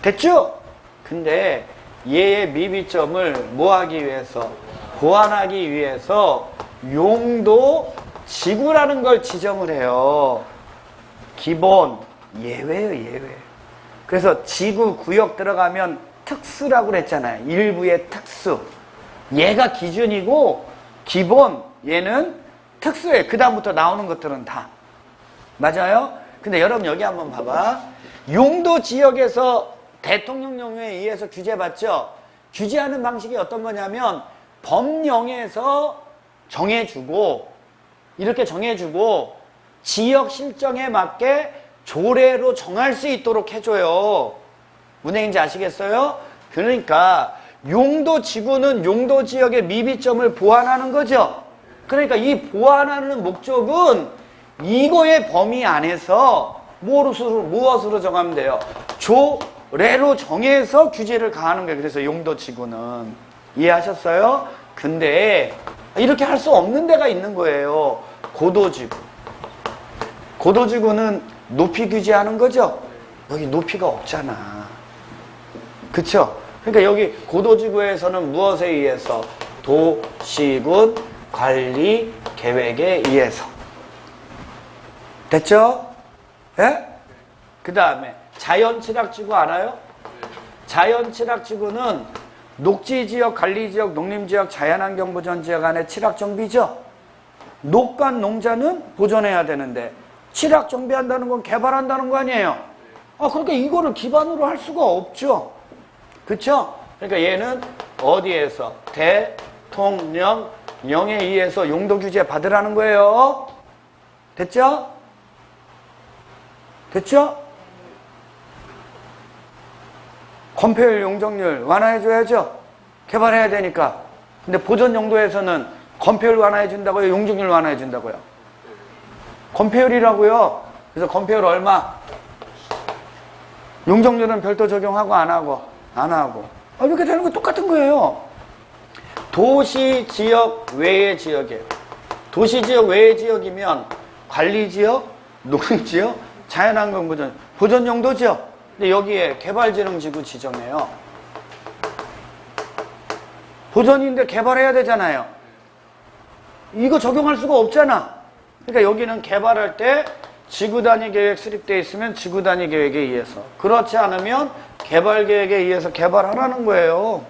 됐죠? 근데 얘의 미비점을 뭐하기 위해서? 보완하기 위해서 용도 지구라는 걸 지정을 해요. 기본 예외예요, 예외. 그래서 지구 구역 들어가면 특수라고 그랬잖아요. 일부의 특수. 얘가 기준이고 기본 얘는 특수예요. 그 다음부터 나오는 것들은 다. 맞아요? 근데 여러분 여기 한번 봐봐. 용도 지역에서 대통령령에 의해서 규제받죠? 규제하는 방식이 어떤 거냐면 법령에서 정해주고 이렇게 정해주고 지역 실정에 맞게 조례로 정할 수 있도록 해줘요. 무슨 얘기인지 아시겠어요? 그러니까 용도 지구는 용도 지역의 미비점을 보완하는 거죠. 그러니까 이 보완하는 목적은 이거의 범위 안에서 무엇으로 정하면 돼요? 조례로 정해서 규제를 가하는 거예요. 그래서 용도 지구는. 이해하셨어요? 근데 이렇게 할 수 없는 데가 있는 거예요. 고도지구. 고도지구는 높이 규제하는 거죠? 여기 높이가 없잖아. 그쵸? 그러니까 여기 고도지구에서는 무엇에 의해서? 도시군 관리 계획에 의해서. 됐죠? 예? 그 다음에 자연취락지구 알아요? 자연취락지구는 녹지지역, 관리지역, 농림지역, 자연환경보전지역 안에 취락정비죠? 녹간 농자는 보존해야 되는데 취락정비한다는 건 개발한다는 거 아니에요? 그러니까 이거를 기반으로 할 수가 없죠. 그쵸? 그러니까 얘는 어디에서? 대통령령에 의해서 용도 규제 받으라는 거예요. 됐죠? 됐죠? 건폐율, 용적률 완화해줘야죠. 개발해야 되니까. 근데 보존 용도에서는 건폐율 완화해준다고요? 용적률 완화해준다고요? 건폐율이라고요. 그래서 건폐율 얼마? 용적률은 별도 적용하고 안 하고? 안 하고. 이렇게 되는 거 똑같은 거예요. 도시지역 외의 지역이에요. 도시지역 외의 지역이면 관리지역, 농림지역, 자연환경보전, 보존용도지역. 근데 여기에 개발지능지구 지정해요. 보존인데 개발해야 되잖아요. 이거 적용할 수가 없잖아. 그러니까 여기는 개발할 때 지구단위 계획 수립되어 있으면 지구단위 계획에 의해서, 그렇지 않으면 개발계획에 의해서 개발하라는 거예요.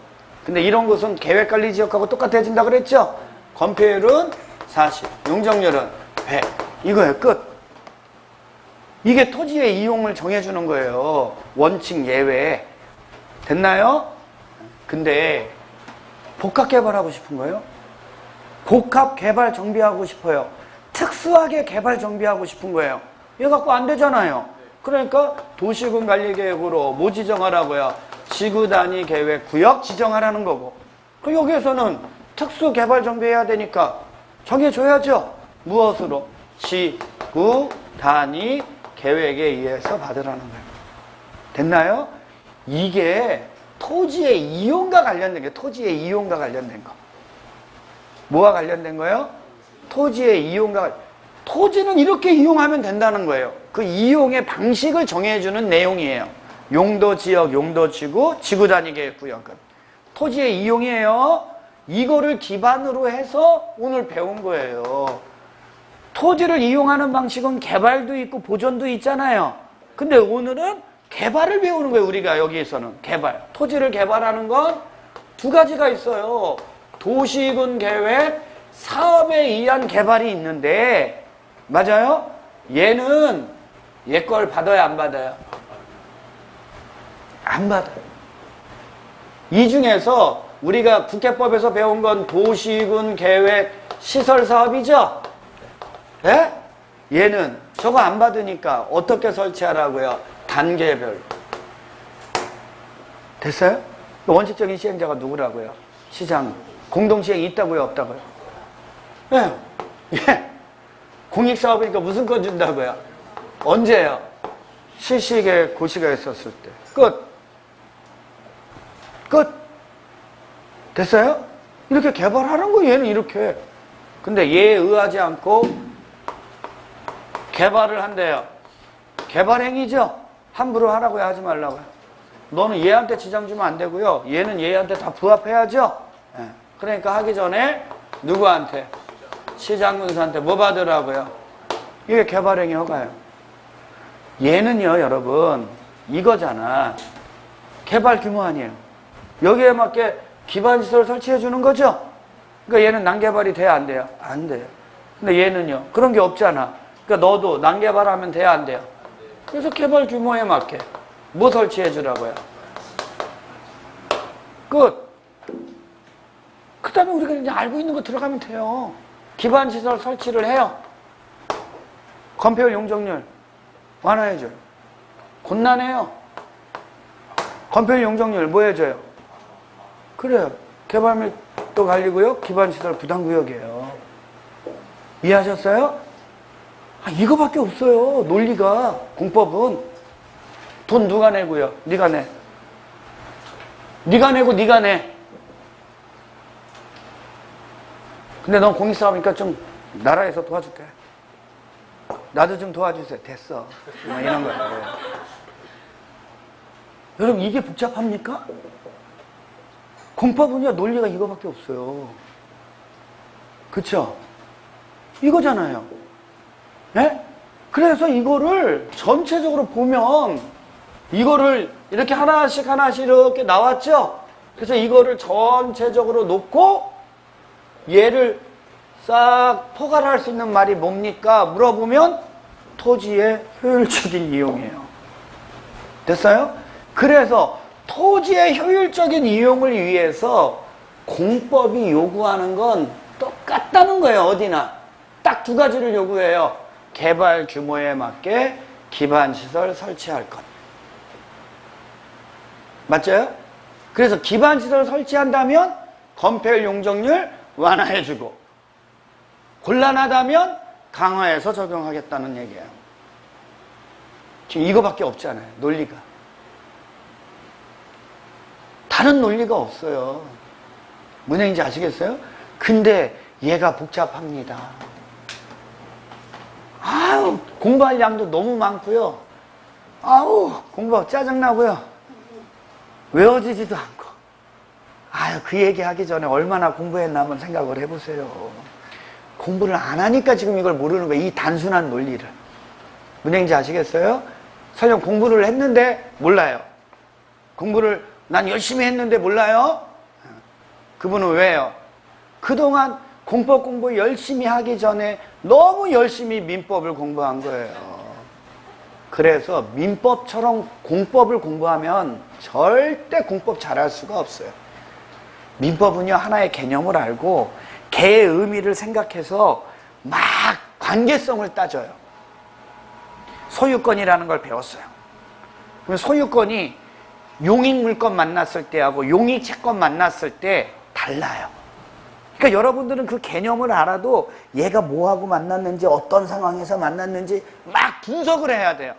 근데 이런 것은 계획관리지역하고 똑같아진다 그랬죠? 건폐율은 40, 용적률은 100. 이거예요. 끝. 이게 토지의 이용을 정해주는 거예요. 원칙 예외. 됐나요? 근데 복합개발하고 싶은 거예요? 복합개발 정비하고 싶어요. 특수하게 개발 정비하고 싶은 거예요. 이거 갖고 안 되잖아요. 그러니까 도시군 관리계획으로 뭐 지정하라고요? 지구단위 계획 구역 지정하라는 거고. 그 여기에서는 특수개발 정비해야 되니까 정해줘야죠. 무엇으로? 지구단위 계획에 의해서 받으라는 거예요. 됐나요? 이게 토지의 이용과 관련된 게, 토지의 이용과 관련된 거. 뭐와 관련된 거예요? 토지의 이용과, 토지는 이렇게 이용하면 된다는 거예요. 그 이용의 방식을 정해주는 내용이에요. 용도지역, 용도지구, 지구단위계획구역은 토지의 이용이에요. 이거를 기반으로 해서 오늘 배운 거예요. 토지를 이용하는 방식은 개발도 있고 보존도 있잖아요. 근데 오늘은 개발을 배우는 거예요. 우리가 여기에서는 개발. 토지를 개발하는 건 두 가지가 있어요. 도시군 계획, 사업에 의한 개발이 있는데, 맞아요? 얘는 얘 걸 받아요, 안 받아요? 안 받아요. 이 중에서 우리가 국회법에서 배운 건 도시군 계획 시설 사업이죠? 예? 얘는 저거 안 받으니까 어떻게 설치하라고요? 단계별로. 됐어요? 원칙적인 시행자가 누구라고요? 시장. 공동시행이 있다고요? 없다고요? 예. 예. 공익사업이니까 무슨 건 준다고요? 언제요? 실시계 고시가 있었을 때. 끝. 끝. 됐어요? 이렇게 개발하는 거 얘는 이렇게. 근데 얘에 의하지 않고 개발을 한대요. 개발행위죠? 함부로 하라고요? 하지 말라고요? 너는 얘한테 지장 주면 안 되고요. 얘는 얘한테 다 부합해야죠? 네. 그러니까 하기 전에 누구한테? 시장군수한테 뭐 받으라고요? 이게 개발행위 허가예요. 얘는요, 여러분, 이거잖아. 개발 규모 아니에요. 여기에 맞게 기반시설 설치해 주는 거죠? 그러니까 얘는 난개발이 돼야 안 돼요? 안 돼요. 근데 얘는요, 그런 게 없잖아. 그러니까 너도 난개발하면 돼야 안 돼요? 그래서 개발 규모에 맞게 뭐 설치해 주라고요? 끝. 그 다음에 우리가 이제 알고 있는 거 들어가면 돼요. 기반시설 설치를 해요. 건폐율 용적률 완화해줘요. 곤란해요. 건폐율 용적률 뭐 해줘요? 그래요. 개발밀도 관리구역, 기반시설 부담구역이에요. 이해하셨어요? 이거밖에 없어요. 논리가. 공법은. 돈 누가 내고요? 네가 내. 네가 내고 네가 내. 근데 넌 공익사업이니까 좀 나라에서 도와줄게. 나도 좀 도와주세요. 됐어. 뭐 이런 거예요. 여러분 이게 복잡합니까? 공법은요 논리가 이거밖에 없어요. 그쵸? 이거잖아요. 네? 그래서 이거를 전체적으로 보면 이거를 이렇게 하나씩 이렇게 나왔죠? 그래서 이거를 전체적으로 놓고 얘를 싹 포괄할 수 있는 말이 뭡니까? 물어보면 토지의 효율적인 이용이에요. 됐어요? 그래서 토지의 효율적인 이용을 위해서 공법이 요구하는 건 똑같다는 거예요. 어디나. 딱 두 가지를 요구해요. 개발 규모에 맞게 기반시설 설치할 것. 맞죠? 그래서 기반시설 설치한다면 건폐율 용적률 완화해주고 곤란하다면 강화해서 적용하겠다는 얘기예요. 지금 이거밖에 없잖아요. 논리가. 다른 논리가 없어요. 뭔 얘기인지 아시겠어요? 근데 얘가 복잡합니다. 아유, 공부할 양도 너무 많고요. 아우, 공부 짜증나고요. 외워지지도 않고. 아유, 그 얘기 하기 전에 얼마나 공부했나 한번 생각을 해보세요. 공부를 안 하니까 지금 이걸 모르는 거예요. 이 단순한 논리를. 뭔 얘기인지 아시겠어요? 설령 공부를 했는데 몰라요. 공부를 난 열심히 했는데 몰라요? 그분은 왜요? 그동안 공법 공부 열심히 하기 전에 너무 열심히 민법을 공부한 거예요. 그래서 민법처럼 공법을 공부하면 절대 공법 잘할 수가 없어요. 민법은요, 하나의 개념을 알고 개의 의미를 생각해서 막 관계성을 따져요. 소유권이라는 걸 배웠어요. 그럼 소유권이 용익물권 만났을 때하고 용익채권 만났을 때 달라요. 그러니까 여러분들은 그 개념을 알아도 얘가 뭐하고 만났는지 어떤 상황에서 만났는지 막 분석을 해야 돼요.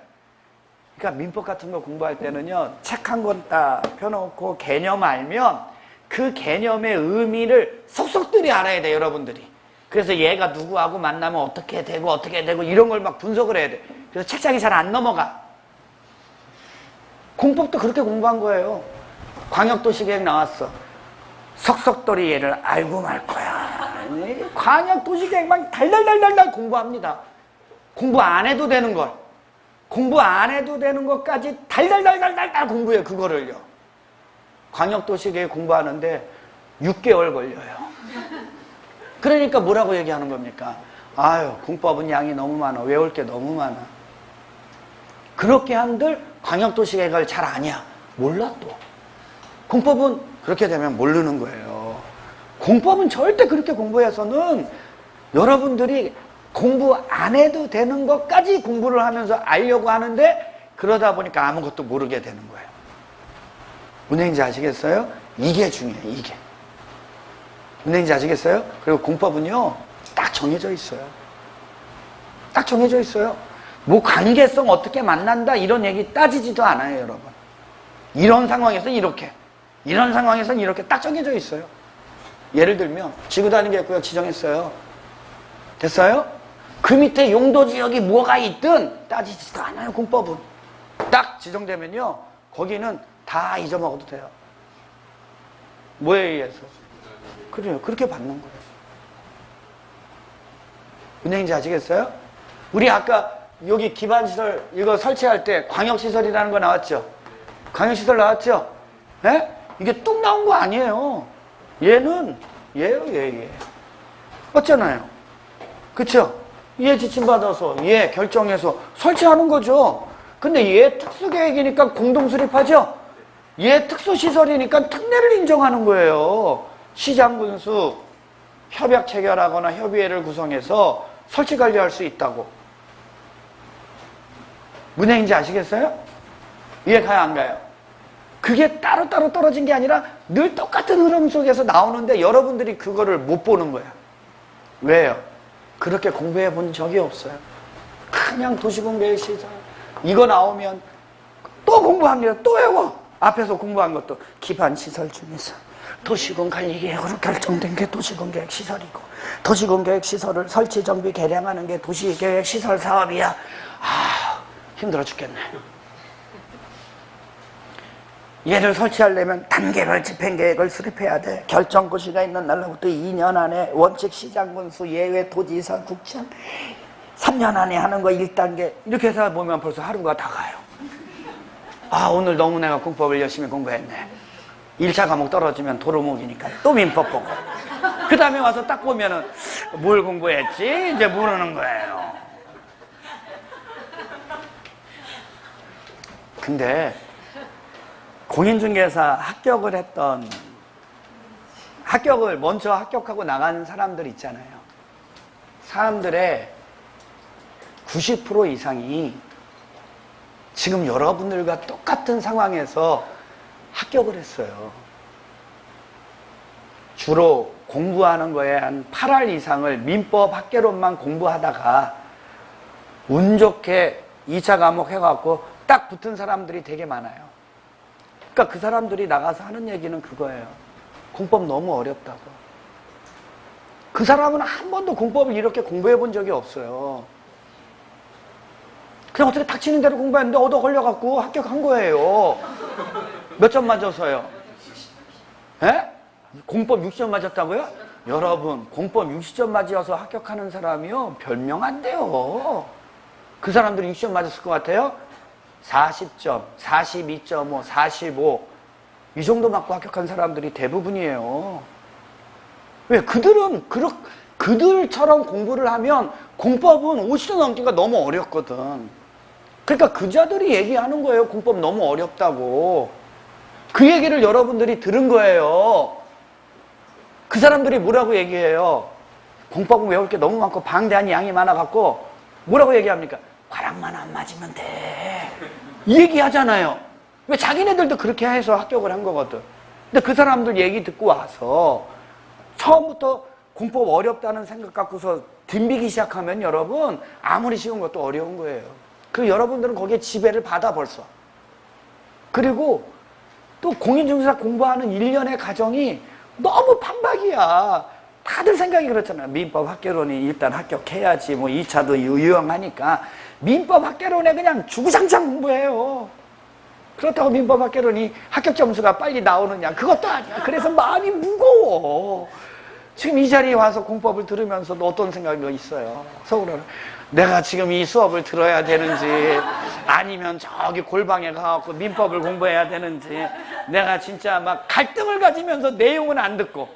그러니까 민법 같은 거 공부할 때는요, 책 한 권 딱 펴놓고 개념 알면 그 개념의 의미를 속속들이 알아야 돼요, 여러분들이. 그래서 얘가 누구하고 만나면 어떻게 되고 이런 걸 막 분석을 해야 돼. 그래서 책장이 잘 안 넘어가. 공법도 그렇게 공부한 거예요. 광역도시계획 나왔어. 석석돌이 얘를 알고 말 거야. 광역도시계획만 달달달달달 공부합니다. 공부 안 해도 되는 걸. 공부 안 해도 되는 것까지 달달달달달 공부해요, 그거를요. 광역도시계획 공부하는데 6개월 걸려요. 그러니까 뭐라고 얘기하는 겁니까? 아유, 공법은 양이 너무 많아. 외울 게 너무 많아. 그렇게 한들 광역도시계획을 잘 아냐? 몰라 또. 공법은 그렇게 되면 모르는 거예요. 공법은 절대 그렇게 공부해서는 여러분들이 공부 안 해도 되는 것까지 공부를 하면서 알려고 하는데 그러다 보니까 아무것도 모르게 되는 거예요. 은행인지 아시겠어요? 이게 중요해요. 이게. 은행인지 아시겠어요? 그리고 공법은요 딱 정해져 있어요. 딱 정해져 있어요. 뭐 관계성 어떻게 만난다 이런 얘기 따지지도 않아요, 여러분. 이런 상황에서 이렇게, 이런 상황에서는 이렇게 딱 정해져 있어요. 예를 들면 지구단위계획구역 지정했어요. 됐어요? 그 밑에 용도지역이 뭐가 있든 따지지도 않아요, 공법은. 딱 지정되면요 거기는 다 잊어먹어도 돼요. 뭐에 의해서? 그래요, 그렇게 받는 거예요. 은행인지 아시겠어요? 우리 아까 여기 기반시설 이거 설치할 때 광역시설이라는 거 나왔죠? 광역시설 나왔죠? 예? 이게 뚝 나온 거 아니에요. 얘는 얘예요, 얘. 맞잖아요. 그쵸? 얘 지침받아서 얘 결정해서 설치하는 거죠. 근데 얘 특수계획이니까 공동수립하죠? 얘 특수시설이니까 특례를 인정하는 거예요. 시장군수 협약 체결하거나 협의회를 구성해서 설치 관리할 수 있다고. 은행인지 아시겠어요? 이해 가요, 안 가요? 그게 따로따로 떨어진 게 아니라 늘 똑같은 흐름 속에서 나오는데 여러분들이 그거를 못 보는 거야. 왜요? 그렇게 공부해 본 적이 없어요. 그냥 도시공계획시설 이거 나오면 또 공부합니다. 또 외워. 앞에서 공부한 것도 기반시설 중에서 도시군관리계획으로 결정된 게 도시군계획시설이고 도시군계획시설을 설치, 정비, 개량하는 게 도시계획시설 사업이야. 아, 힘들어 죽겠네. 얘를 설치하려면 단계별 집행계획을 수립해야 돼. 결정고시가 있는 날로부터 2년 안에 원칙 시장군수, 예외 도지사, 국장 3년 안에 하는 거 1단계 이렇게 해서 보면 벌써 하루가 다 가요. 아, 오늘 너무 내가 공법을 열심히 공부했네. 1차 과목 떨어지면 도루묵이니까 또 민법 보고 그 다음에 와서 딱 보면은 뭘 공부했지? 이제 모르는 거예요. 근데 공인중개사 합격을 했던 합격을 먼저 합격하고 나간 사람들 있잖아요. 사람들의 90% 이상이 지금 여러분들과 똑같은 상황에서 합격을 했어요. 주로 공부하는 거에 한 8할 이상을 민법 학개론만 공부하다가 운 좋게 2차 과목 해갖고 딱 붙은 사람들이 되게 많아요. 그러니까 그 사람들이 나가서 하는 얘기는 그거예요. 공법 너무 어렵다고. 그 사람은 한 번도 공법을 이렇게 공부해 본 적이 없어요. 그냥 어떻게 닥치는 대로 공부했는데 얻어 걸려갖고 합격한 거예요. 몇 점 맞아서요? 에? 공법 60점 맞았다고요? 여러분, 공법 60점 맞아서 합격하는 사람이요 별명 안 돼요. 그 사람들이 60점 맞았을 것 같아요? 40점, 42.5, 45 이 정도 맞고 합격한 사람들이 대부분이에요. 왜? 그들처럼 공부를 하면 공법은 50점 넘기가 너무 어렵거든. 그러니까 그자들이 얘기하는 거예요. 공법 너무 어렵다고. 그 얘기를 여러분들이 들은 거예요. 그 사람들이 뭐라고 얘기해요? 공법은 외울 게 너무 많고 방대한 양이 많아갖고 뭐라고 얘기합니까? 과락만 안 맞으면 돼. 이 얘기 하잖아요. 왜? 자기네들도 그렇게 해서 합격을 한 거거든. 근데 그 사람들 얘기 듣고 와서 처음부터 공법 어렵다는 생각 갖고서 덤비기 시작하면 여러분 아무리 쉬운 것도 어려운 거예요. 그 여러분들은 거기에 지배를 받아 벌써. 그리고 또 공인중개사 공부하는 1년의 과정이 너무 판박이야. 다들 생각이 그렇잖아요. 민법 학개론이 일단 합격해야지 뭐 2차도 유용하니까 민법 학개론에 그냥 주구장창 공부해요. 그렇다고 민법 학개론이 합격 점수가 빨리 나오느냐? 그것도 아니야. 그래서 마음이 무거워. 지금 이 자리에 와서 공법을 들으면서도 어떤 생각이 있어요? 속으로는 내가 지금 이 수업을 들어야 되는지 아니면 저기 골방에 가서 민법을 공부해야 되는지 내가 진짜 막 갈등을 가지면서 내용은 안 듣고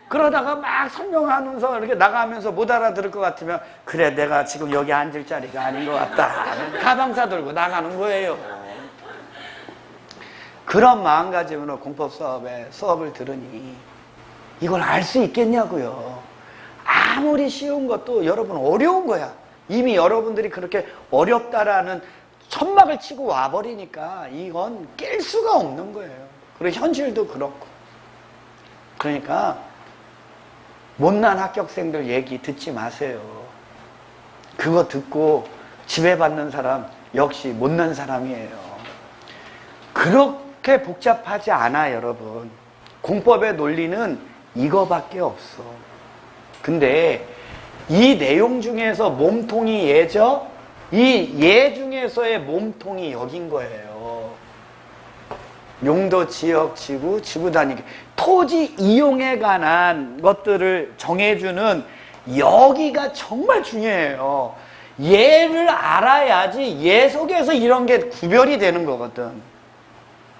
그러다가 막 설명하면서 이렇게 나가면서 못 알아들을 것 같으면 그래 내가 지금 여기 앉을 자리가 아닌 것 같다. 가방 싸들고 나가는 거예요. 그런 마음가짐으로 공법 수업을 들으니 이걸 알 수 있겠냐고요. 아무리 쉬운 것도 여러분 어려운 거야. 이미 여러분들이 그렇게 어렵다라는 천막을 치고 와버리니까 이건 깰 수가 없는 거예요. 그리고 현실도 그렇고. 그러니까 못난 합격생들 얘기 듣지 마세요. 그거 듣고 지배받는 사람 역시 못난 사람이에요. 그렇게 복잡하지 않아, 여러분. 공법의 논리는 이거밖에 없어. 근데 이 내용 중에서 몸통이 예죠? 이 예 중에서의 몸통이 여긴 거예요. 용도, 지역, 지구, 지구 단위. 토지 이용에 관한 것들을 정해주는 여기가 정말 중요해요. 예를 알아야지 예 속에서 이런 게 구별이 되는 거거든.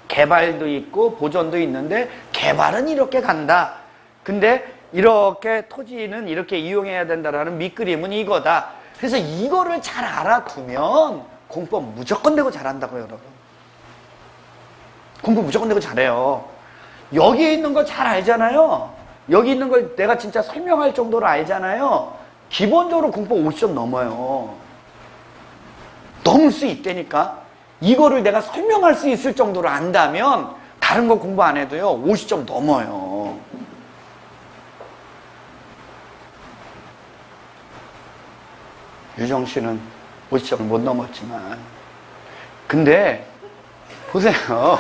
개발도 있고 보존도 있는데 개발은 이렇게 간다. 근데 이렇게 토지는 이렇게 이용해야 된다라는 밑그림은 이거다. 그래서 이거를 잘 알아두면 공법 무조건 되고 잘한다고요, 여러분. 공부 무조건 되고 잘해요. 여기에 있는 거 잘 알잖아요. 여기 있는 걸 내가 진짜 설명할 정도로 알잖아요. 기본적으로 공법 50점 넘어요. 넘을 수 있다니까. 이거를 내가 설명할 수 있을 정도로 안다면 다른 거 공부 안 해도요 50점 넘어요. 유정 씨는 50점을 못 넘었지만 근데 보세요.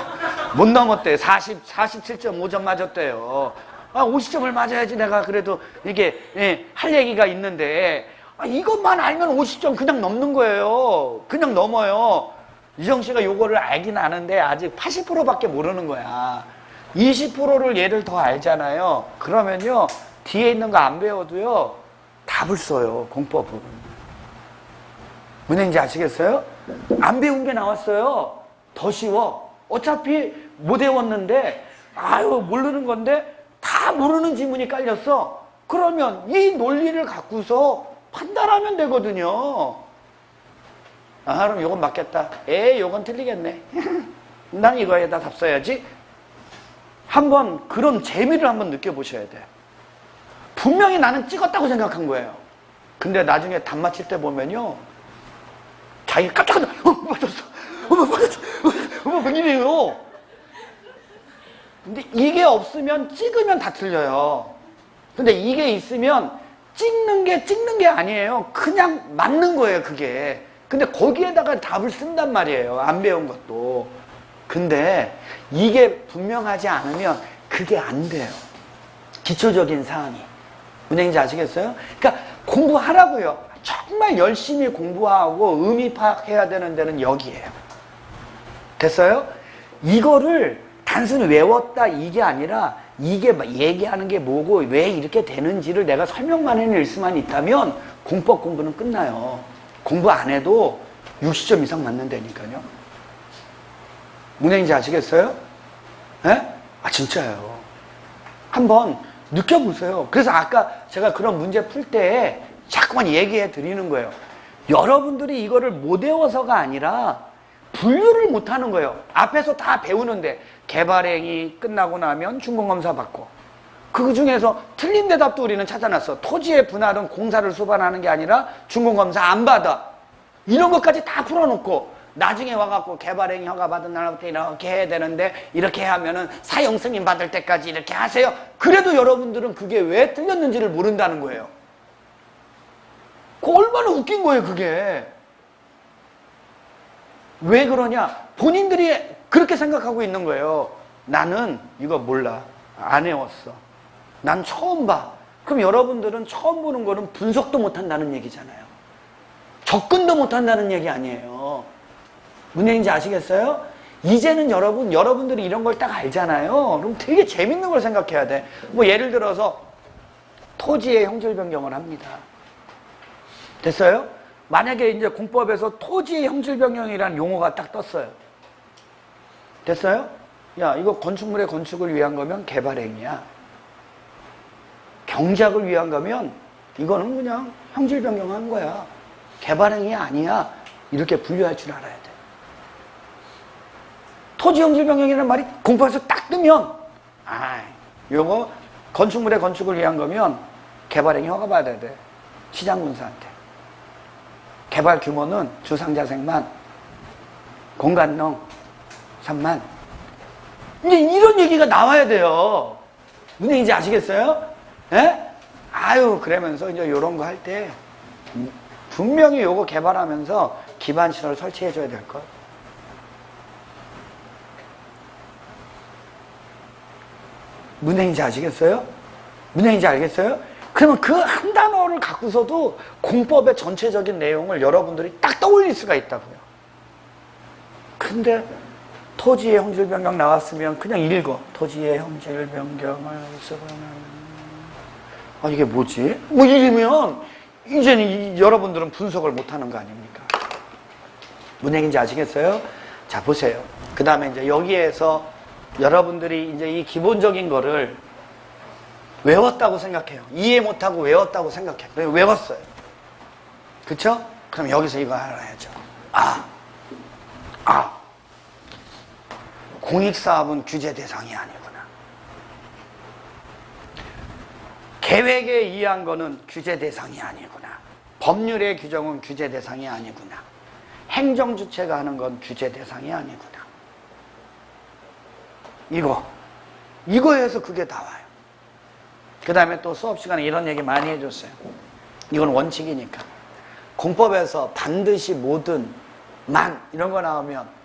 못 넘었대요. 47.5점 맞았대요. 50점을 맞아야지 내가 그래도 이게 할 얘기가 있는데 이것만 알면 50점 그냥 넘는 거예요. 그냥 넘어요. 유정 씨가 요거를 알긴 아는데 아직 80%밖에 모르는 거야. 20%를 얘를 더 알잖아요. 그러면요 뒤에 있는 거 안 배워도요 답을 써요. 공법은. 무슨 얘기인지 아시겠어요? 안 배운 게 나왔어요. 더 쉬워. 어차피 못 외웠는데 모르는 건데 다 모르는 지문이 깔렸어. 그러면 이 논리를 갖고서 판단하면 되거든요. 그럼 요건 맞겠다. 요건 틀리겠네. 난 이거에다 답 써야지. 한번 그런 재미를 한번 느껴보셔야 돼. 분명히 나는 찍었다고 생각한 거예요. 근데 나중에 답 맞힐 때 보면요 자기가 깜짝 놀라. 맞았어. 맞았어. 웬일이에요? 근데 이게 없으면 찍으면 다 틀려요. 근데 이게 있으면 찍는 게 아니에요. 그냥 맞는 거예요, 그게. 근데 거기에다가 답을 쓴단 말이에요. 안 배운 것도. 근데 이게 분명하지 않으면 그게 안 돼요. 기초적인 사항이. 무슨 얘기인지 아시겠어요? 그러니까 공부하라고요. 정말 열심히 공부하고 의미 파악해야 되는 데는 여기예요. 됐어요? 이거를 단순히 외웠다 이게 아니라 이게 얘기하는 게 뭐고 왜 이렇게 되는지를 내가 설명만 해낼 수만 있다면 공법 공부는 끝나요. 공부 안 해도 60점 이상 맞는다니까요. 무슨 얘기인지 아시겠어요? 예? 진짜예요. 한번 느껴보세요. 그래서 아까 제가 그런 문제 풀 때 자꾸만 얘기해 드리는 거예요. 여러분들이 이거를 못 외워서가 아니라 분류를 못 하는 거예요. 앞에서 다 배우는데 개발행위 끝나고 나면 준공검사 받고 그 중에서 틀린 대답도 우리는 찾아놨어. 토지의 분할은 공사를 수반하는 게 아니라 준공검사 안 받아. 이런 것까지 다 풀어놓고 나중에 와갖고 개발행위 허가 받은 날부터 이렇게 해야 되는데 이렇게 하면은 사용 승인 받을 때까지 이렇게 하세요. 그래도 여러분들은 그게 왜 틀렸는지를 모른다는 거예요. 그 얼마나 웃긴 거예요, 그게. 왜 그러냐? 본인들이 그렇게 생각하고 있는 거예요. 나는 이거 몰라. 안 외웠어. 난 처음 봐. 그럼 여러분들은 처음 보는 거는 분석도 못 한다는 얘기잖아요. 접근도 못 한다는 얘기 아니에요. 무슨 얘기인지 아시겠어요? 이제는 여러분들이 이런 걸 딱 알잖아요. 그럼 되게 재밌는 걸 생각해야 돼. 뭐 예를 들어서 토지의 형질 변경을 합니다. 됐어요? 만약에 이제 공법에서 토지의 형질 변경이라는 용어가 딱 떴어요. 됐어요? 야, 이거 건축물의 건축을 위한 거면 개발행위야. 경작을 위한 거면 이거는 그냥 형질 변경한 거야. 개발행위 아니야. 이렇게 분류할 줄 알아야 돼. 토지 형질 변경이라는 말이 공법에서 딱 뜨면 요거 건축물의 건축을 위한 거면 개발행위 허가받아야 돼. 시장군사한테. 개발 규모는 주상자생만, 공간농 3만. 이제 이런 얘기가 나와야 돼요. 무슨 얘기인지 아시겠어요? 예? 아유, 그러면서 이제 이런 거 할 때 분명히 요거 개발하면서 기반 시설 설치해 줘야 될 것. 무슨 얘기인지 아시겠어요? 무슨 얘기인지 알겠어요? 그러면 그 한 단어를 갖고서도 공법의 전체적인 내용을 여러분들이 딱 떠올릴 수가 있다고요. 근데 토지의 형질 변경 나왔으면 그냥 읽어. 토지의 형질 변경을 쓰거나. 아, 이게 뭐지? 뭐 이러면 이제는 여러분들은 분석을 못하는 거 아닙니까? 무슨 얘기인지 아시겠어요? 자, 보세요. 그 다음에 이제 여기에서 여러분들이 이제 이 기본적인 거를 외웠다고 생각해요. 이해 못하고 외웠다고 생각해요. 그래서 외웠어요. 그쵸? 그럼 여기서 이거 알아야죠. 공익사업은 규제 대상이 아니구나. 계획에 의한 거는 규제 대상이 아니구나. 법률의 규정은 규제 대상이 아니구나. 행정주체가 하는 건 규제 대상이 아니구나. 이거에서 그게 나와요. 그 다음에 또 수업 시간에 이런 얘기 많이 해줬어요. 이건 원칙이니까. 공법에서 반드시 모든 만 이런 거 나오면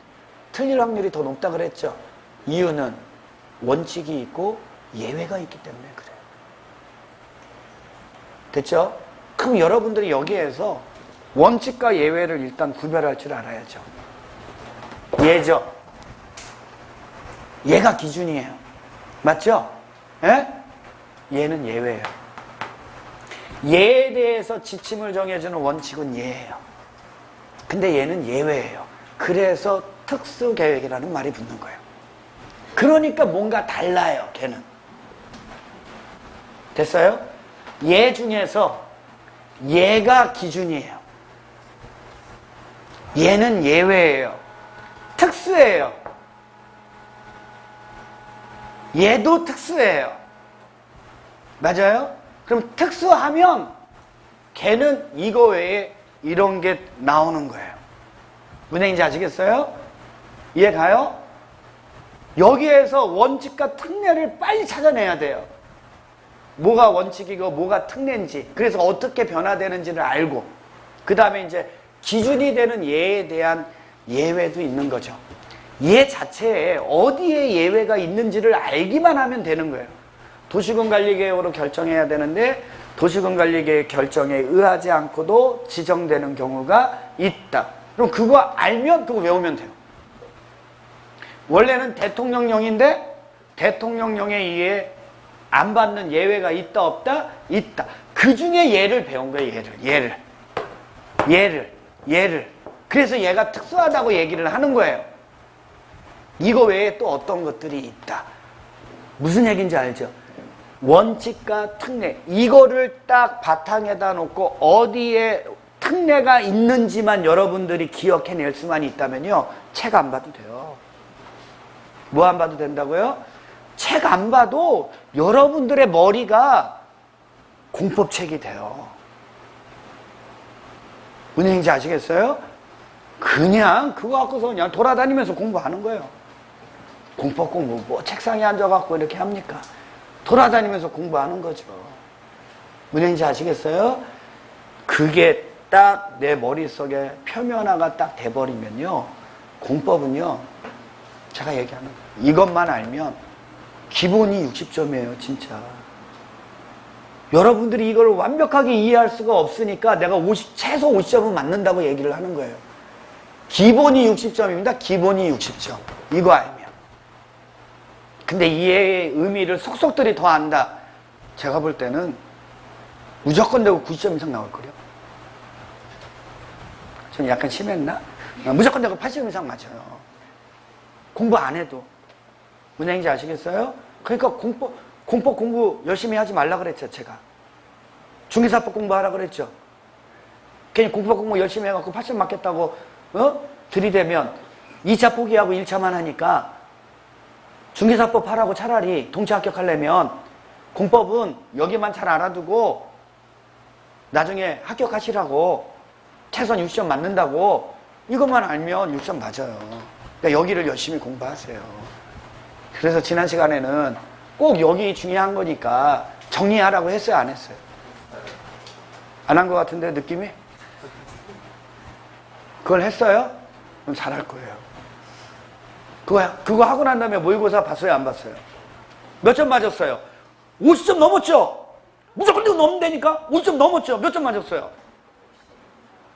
틀릴 확률이 더 높다 그랬죠. 이유는 원칙이 있고 예외가 있기 때문에 그래요. 됐죠? 그럼 여러분들이 여기에서 원칙과 예외를 일단 구별할 줄 알아야죠. 예죠. 얘가 기준이에요. 맞죠? 예? 얘는 예외예요. 예에 대해서 지침을 정해주는 원칙은 예예요. 근데 얘는 예외예요. 그래서 특수계획이라는 말이 붙는 거예요. 그러니까 뭔가 달라요, 걔는. 됐어요? 예 중에서 얘가 기준이에요. 얘는 예외예요. 특수예요. 얘도 특수예요. 맞아요? 그럼 특수하면 걔는 이거 외에 이런 게 나오는 거예요. 무슨 얘기인지 아시겠어요? 이해 가요? 여기에서 원칙과 특례를 빨리 찾아내야 돼요. 뭐가 원칙이고 뭐가 특례인지, 그래서 어떻게 변화되는지를 알고, 그 다음에 이제 기준이 되는 예에 대한 예외도 있는 거죠. 예 자체에 어디에 예외가 있는지를 알기만 하면 되는 거예요. 도시군관리계획으로 결정해야 되는데 도시군관리계획 결정에 의하지 않고도 지정되는 경우가 있다. 그럼 그거 알면 그거 외우면 돼요. 원래는 대통령령인데 대통령령에 의해 안 받는 예외가 있다 없다? 있다. 그 중에 예를 배운 거예요. 예를. 그래서 얘가 특수하다고 얘기를 하는 거예요. 이거 외에 또 어떤 것들이 있다. 무슨 얘기인지 알죠? 원칙과 특례, 이거를 딱 바탕에다 놓고 어디에 특례가 있는지만 여러분들이 기억해낼 수만 있다면요, 책 안 봐도 돼요. 뭐 안 봐도 된다고요? 책 안 봐도 여러분들의 머리가 공법책이 돼요. 무슨 얘기인지 아시겠어요? 그냥 그거 갖고서 그냥 돌아다니면서 공부하는 거예요. 공법 공부, 뭐 책상에 앉아갖고 이렇게 합니까? 돌아다니면서 공부하는 거죠. 무슨 얘기인지 아시겠어요? 그게 딱 내 머릿속에 표면화가 딱 돼버리면요, 공법은요, 제가 얘기하는 거예요. 이것만 알면 기본이 60점이에요, 진짜. 여러분들이 이걸 완벽하게 이해할 수가 없으니까 내가 최소 50점은 맞는다고 얘기를 하는 거예요. 기본이 60점입니다. 기본이 60점. 이거 알면. 근데 이해의 의미를 속속들이 더 안다. 제가 볼 때는 무조건 되고 90점 이상 나올 거예요. 좀 약간 심했나? 무조건 되고 80점 이상 맞아요. 공부 안 해도. 무슨 얘기인지 아시겠어요? 그러니까 공법 공부 열심히 하지 말라 그랬죠, 제가. 중개사법 공부하라 그랬죠. 괜히 공법 공부 열심히 해갖고 80점 맞겠다고, 들이대면 2차 포기하고 1차만 하니까 중개사법 하라고 차라리 동체 합격하려면 공법은 여기만 잘 알아두고 나중에 합격하시라고, 최소한 60점 맞는다고, 이것만 알면 60점 맞아요. 그러니까 여기를 열심히 공부하세요. 그래서 지난 시간에는 꼭 여기 중요한 거니까 정리하라고 했어요, 안 했어요? 안 한 것 같은데, 느낌이? 그걸 했어요? 그럼 잘할 거예요. 그거 하고 난 다음에 모의고사 봤어요, 안 봤어요? 몇 점 맞았어요? 50점 넘었죠? 무조건 이거 넘으면 되니까 50점 넘었죠? 몇 점 맞았어요?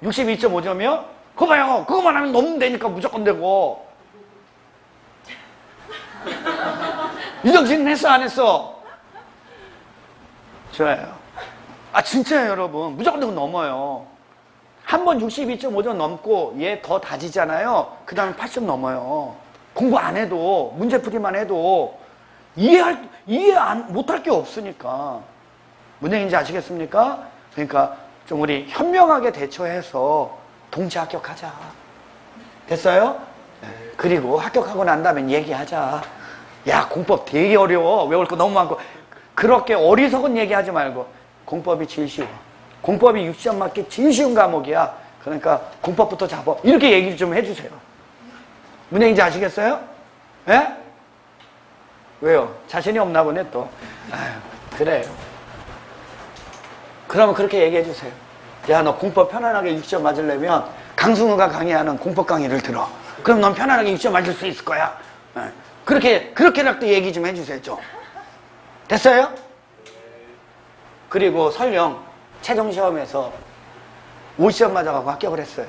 62.5점이요? 그거 봐요. 그거만 하면 넘으면 되니까 무조건 되고. 유정신은 했어, 안 했어? 좋아요. 아, 진짜요, 여러분. 무조건 되고 넘어요. 한 번 62.5점 넘고 얘 더 다지잖아요. 그 다음에 80점 넘어요. 공부 안 해도, 문제풀이만 해도 못할 게 없으니까. 무슨 얘기인지 아시겠습니까? 그러니까 좀 우리 현명하게 대처해서 동시 합격하자. 됐어요? 네. 그리고 합격하고 난 다음에 얘기하자. 야, 공법 되게 어려워. 외울 거 너무 많고. 그렇게 어리석은 얘기하지 말고. 공법이 제일 쉬워. 공법이 60점 맞기 제일 쉬운 과목이야. 그러니까 공법부터 잡아. 이렇게 얘기 좀 해주세요. 무슨 얘기인지 아시겠어요? 예? 왜요? 자신이 없나 보네 또. 아유, 그래요. 그러면 그렇게 얘기해 주세요. 야, 너 공법 편안하게 60점 맞으려면 강승우가 강의하는 공법 강의를 들어. 그럼 넌 편안하게 60점 맞을 수 있을 거야. 그렇게라도 얘기 좀 해주세요, 좀. 됐어요? 그리고 설령 최종 시험에서 50점 맞아가고 합격을 했어요.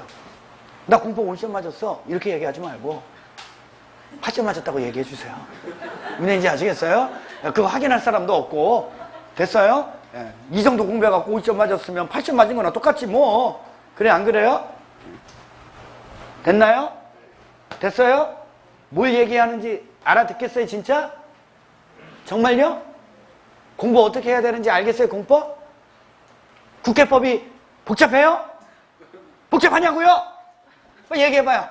나 공법 50점 맞았어. 이렇게 얘기하지 말고 8점 맞았다고 얘기해 주세요. 무슨 얘기인지 아시겠어요? 그거 확인할 사람도 없고. 됐어요? 예. 이 정도 공부해갖고 50점 맞았으면 80점 맞은 거나 똑같지 뭐. 그래, 안 그래요? 됐나요? 됐어요? 뭘 얘기하는지 알아듣겠어요, 진짜? 정말요? 공부 어떻게 해야 되는지 알겠어요, 공법? 국회법이 복잡해요? 복잡하냐고요? 얘기해봐요.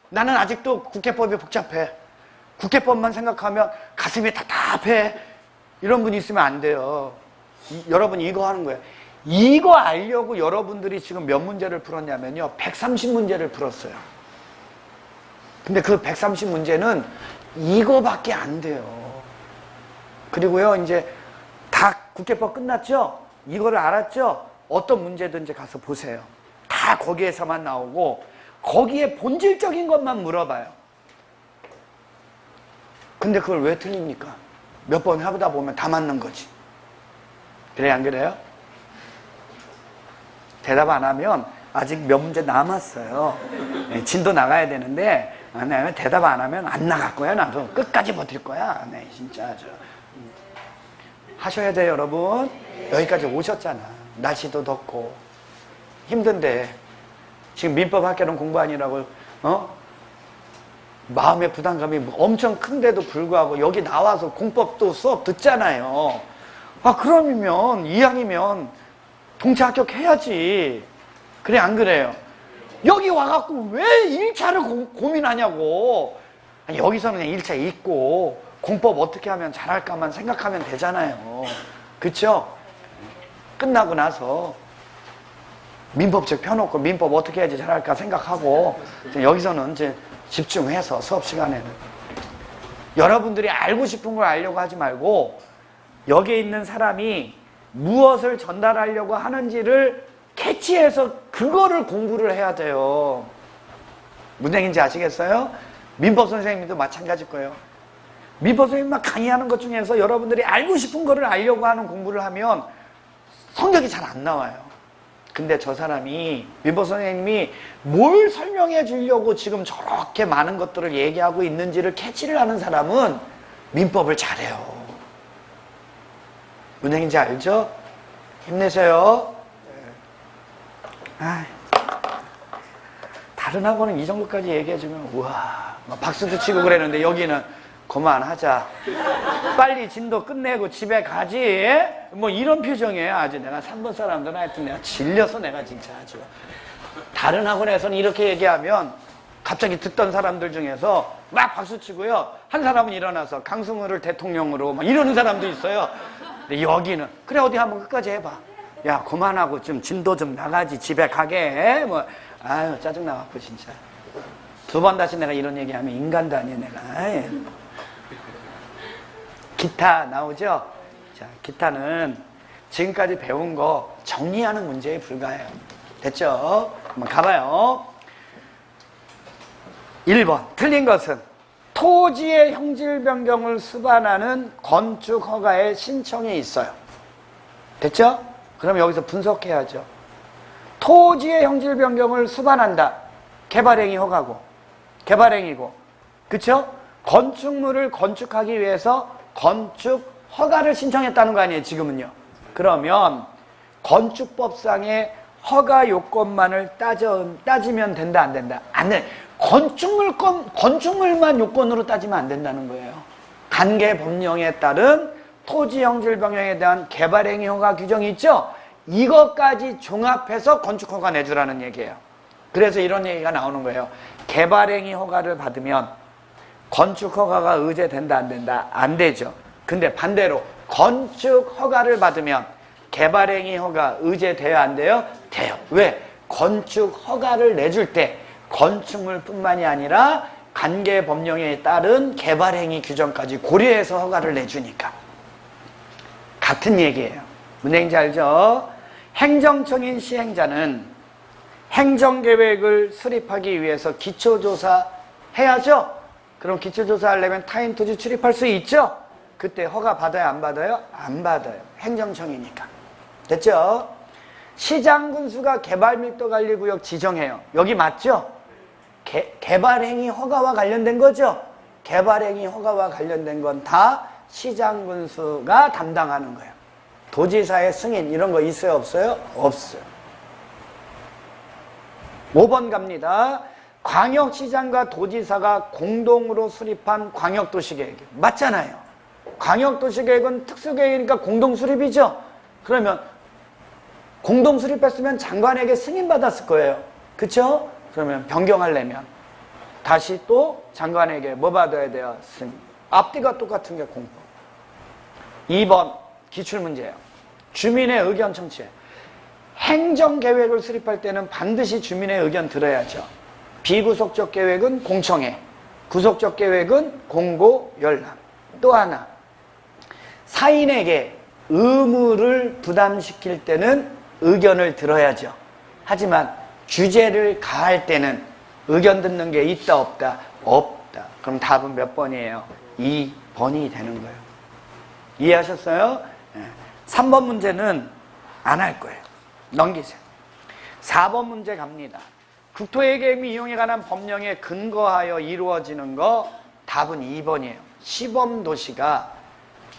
나는 아직도 국회법이 복잡해. 국회법만 생각하면 가슴이 답답해. 이런 분이 있으면 안 돼요. 여러분 이거 하는 거예요. 이거 알려고 여러분들이 지금 몇 문제를 풀었냐면요. 130문제를 풀었어요. 근데 그 130문제는 이거밖에 안 돼요. 그리고요, 이제 다 국회법 끝났죠? 이거를 알았죠? 어떤 문제든지 가서 보세요. 다 거기에서만 나오고 거기에 본질적인 것만 물어봐요. 근데 그걸 왜 틀립니까? 몇 번 해보다 보면 다 맞는 거지. 그래, 안 그래요? 대답 안 하면 아직 몇 문제 남았어요. 네, 진도 나가야 되는데 네, 대답 안 하면 안 나갈 거야. 나도 끝까지 버틸 거야. 네, 진짜 하셔야 돼요, 여러분. 여기까지 오셨잖아. 날씨도 덥고 힘든데 지금 민법 학교는 공부 아니라고 마음의 부담감이 엄청 큰데도 불구하고 여기 나와서 공법도 수업 듣잖아요. 아, 그러면 2학이면 동체 합격해야지. 그래, 안 그래요? 여기 와갖고 왜 1차를 고민하냐고. 아니, 여기서는 그냥 1차 있고 공법 어떻게 하면 잘할까만 생각하면 되잖아요. 그쵸? 끝나고 나서 민법책 펴놓고 민법 어떻게 해야지 잘할까 생각하고 여기서는 이제 집중해서 수업 시간에는 여러분들이 알고 싶은 걸 알려고 하지 말고 여기에 있는 사람이 무엇을 전달하려고 하는지를 캐치해서 그거를 공부를 해야 돼요. 무슨 얘기인지 아시겠어요? 민법 선생님도 마찬가지일 거예요. 민법 선생님만 강의하는 것 중에서 여러분들이 알고 싶은 거를 알려고 하는 공부를 하면 성적이 잘 안 나와요. 근데 저 사람이 민법 선생님이 뭘 설명해 주려고 지금 저렇게 많은 것들을 얘기하고 있는지를 캐치를 하는 사람은 민법을 잘해요. 무슨 얘기인지 알죠? 힘내세요. 다른 학원은 이 정도까지 얘기해주면 우와 막 박수도 치고 그랬는데 여기는 그만하자. 빨리 진도 끝내고 집에 가지. 뭐 이런 표정이에요. 아주 내가 3번 사람들은 하여튼 내가 질려서 내가 진짜 아주. 다른 학원에서는 이렇게 얘기하면 갑자기 듣던 사람들 중에서 막 박수 치고요. 한 사람은 일어나서 강승우를 대통령으로 막 이러는 사람도 있어요. 근데 여기는 그래 어디 한번 끝까지 해봐. 야 그만하고 좀 진도 좀 나가지. 집에 가게. 뭐 아유 짜증나갖고 진짜. 2번 다시 내가 이런 얘기하면 인간도 아니야 내가. 기타 나오죠? 자, 기타는 지금까지 배운 거 정리하는 문제에 불과해요. 됐죠? 한번 가봐요. 1번 틀린 것은 토지의 형질 변경을 수반하는 건축 허가의 신청이 있어요. 됐죠? 그럼 여기서 분석해야죠. 토지의 형질 변경을 수반한다. 개발행위 허가고 개발행위고, 그쵸? 건축물을 건축하기 위해서 건축 허가를 신청했다는 거 아니에요, 지금은요. 그러면 건축법상의 허가 요건만을 따지면 된다, 안 된다? 안 돼. 건축물만 요건으로 따지면 안 된다는 거예요. 관계 법령에 따른 토지 형질 변경에 대한 개발행위 허가 규정이 있죠? 이것까지 종합해서 건축 허가 내주라는 얘기예요. 그래서 이런 얘기가 나오는 거예요. 개발행위 허가를 받으면 건축 허가가 의제된다, 안 된다? 안 되죠. 근데 반대로 건축 허가를 받으면 개발행위 허가 의제돼요, 안 돼요? 돼요. 왜? 건축 허가를 내줄 때 건축물뿐만이 아니라 관계 법령에 따른 개발행위 규정까지 고려해서 허가를 내주니까. 같은 얘기예요. 무슨 얘기인지 알죠? 행정청인 시행자는 행정계획을 수립하기 위해서 기초조사 해야죠? 그럼 기초조사 하려면 타인 토지 출입할 수 있죠? 그때 허가 받아요, 안 받아요? 안 받아요. 행정청이니까. 됐죠? 시장군수가 개발밀도관리구역 지정해요. 여기 맞죠? 개발행위 허가와 관련된 거죠? 개발행위 허가와 관련된 건 다 시장군수가 담당하는 거예요. 도지사의 승인 이런 거 있어요, 없어요? 없어요. 5번 갑니다. 광역시장과 도지사가 공동으로 수립한 광역도시계획. 맞잖아요. 광역도시계획은 특수계획이니까 공동수립이죠. 그러면 공동수립했으면 장관에게 승인받았을 거예요. 그쵸? 그러면 변경하려면 다시 또 장관에게 뭐 받아야 돼요? 승인. 앞뒤가 똑같은 게 공법. 2번 기출문제예요. 주민의 의견 청취해. 행정계획을 수립할 때는 반드시 주민의 의견 들어야죠. 비구속적 계획은 공청회, 구속적 계획은 공고 열람. 또 하나, 사인에게 의무를 부담시킬 때는 의견을 들어야죠. 하지만 규제를 가할 때는 의견 듣는 게 있다, 없다? 없다. 그럼 답은 몇 번이에요? 2번이 되는 거예요. 이해하셨어요? 3번 문제는 안 할 거예요. 넘기세요. 4번 문제 갑니다. 국토의 계획 및 이용에 관한 법령에 근거하여 이루어지는 거 답은 2번이에요. 시범도시가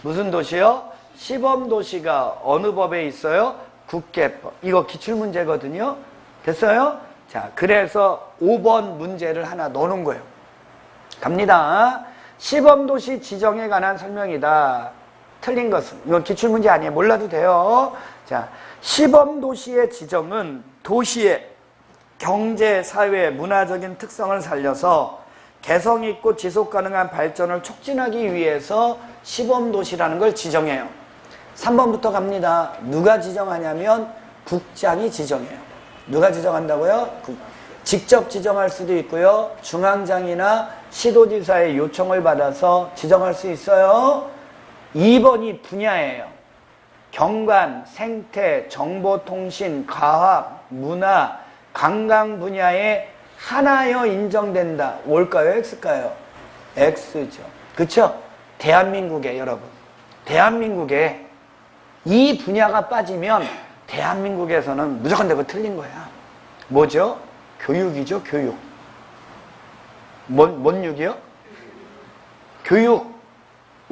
무슨 도시요? 시범도시가 어느 법에 있어요? 국계법. 이거 기출문제거든요. 됐어요? 자, 그래서 5번 문제를 하나 넣어놓은 거예요. 갑니다. 시범도시 지정에 관한 설명이다. 틀린 것은 이건 기출문제 아니에요. 몰라도 돼요. 자, 시범도시의 지정은 도시의 경제, 사회, 문화적인 특성을 살려서 개성 있고 지속 가능한 발전을 촉진하기 위해서 시범도시라는 걸 지정해요. 3번부터 갑니다. 누가 지정하냐면 국장이 지정해요. 누가 지정한다고요? 직접 지정할 수도 있고요. 중앙장이나 시도지사의 요청을 받아서 지정할 수 있어요. 2번이 분야예요. 경관, 생태, 정보통신, 과학, 문화, 관광 분야에 하나여 인정된다. 뭘까요? X일까요? X죠. 그쵸? 대한민국에 여러분. 대한민국에 이 분야가 빠지면 대한민국에서는 무조건 내가 틀린 거야. 뭐죠? 교육이죠, 교육. 뭔 육이요? 교육.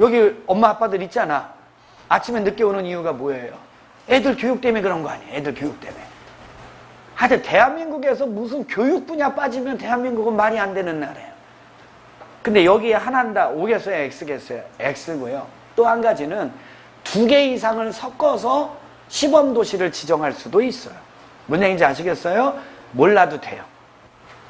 여기 엄마 아빠들 있잖아. 아침에 늦게 오는 이유가 뭐예요? 애들 교육 때문에 그런 거 아니에요? 애들 교육 때문에. 하여튼 대한민국에서 무슨 교육 분야 빠지면 대한민국은 말이 안 되는 나라예요. 근데 여기에 하나인다. O겠어요? X겠어요? X고요. 또 한 가지는 2개 이상을 섞어서 시범도시를 지정할 수도 있어요. 뭔 얘기인지 아시겠어요? 몰라도 돼요.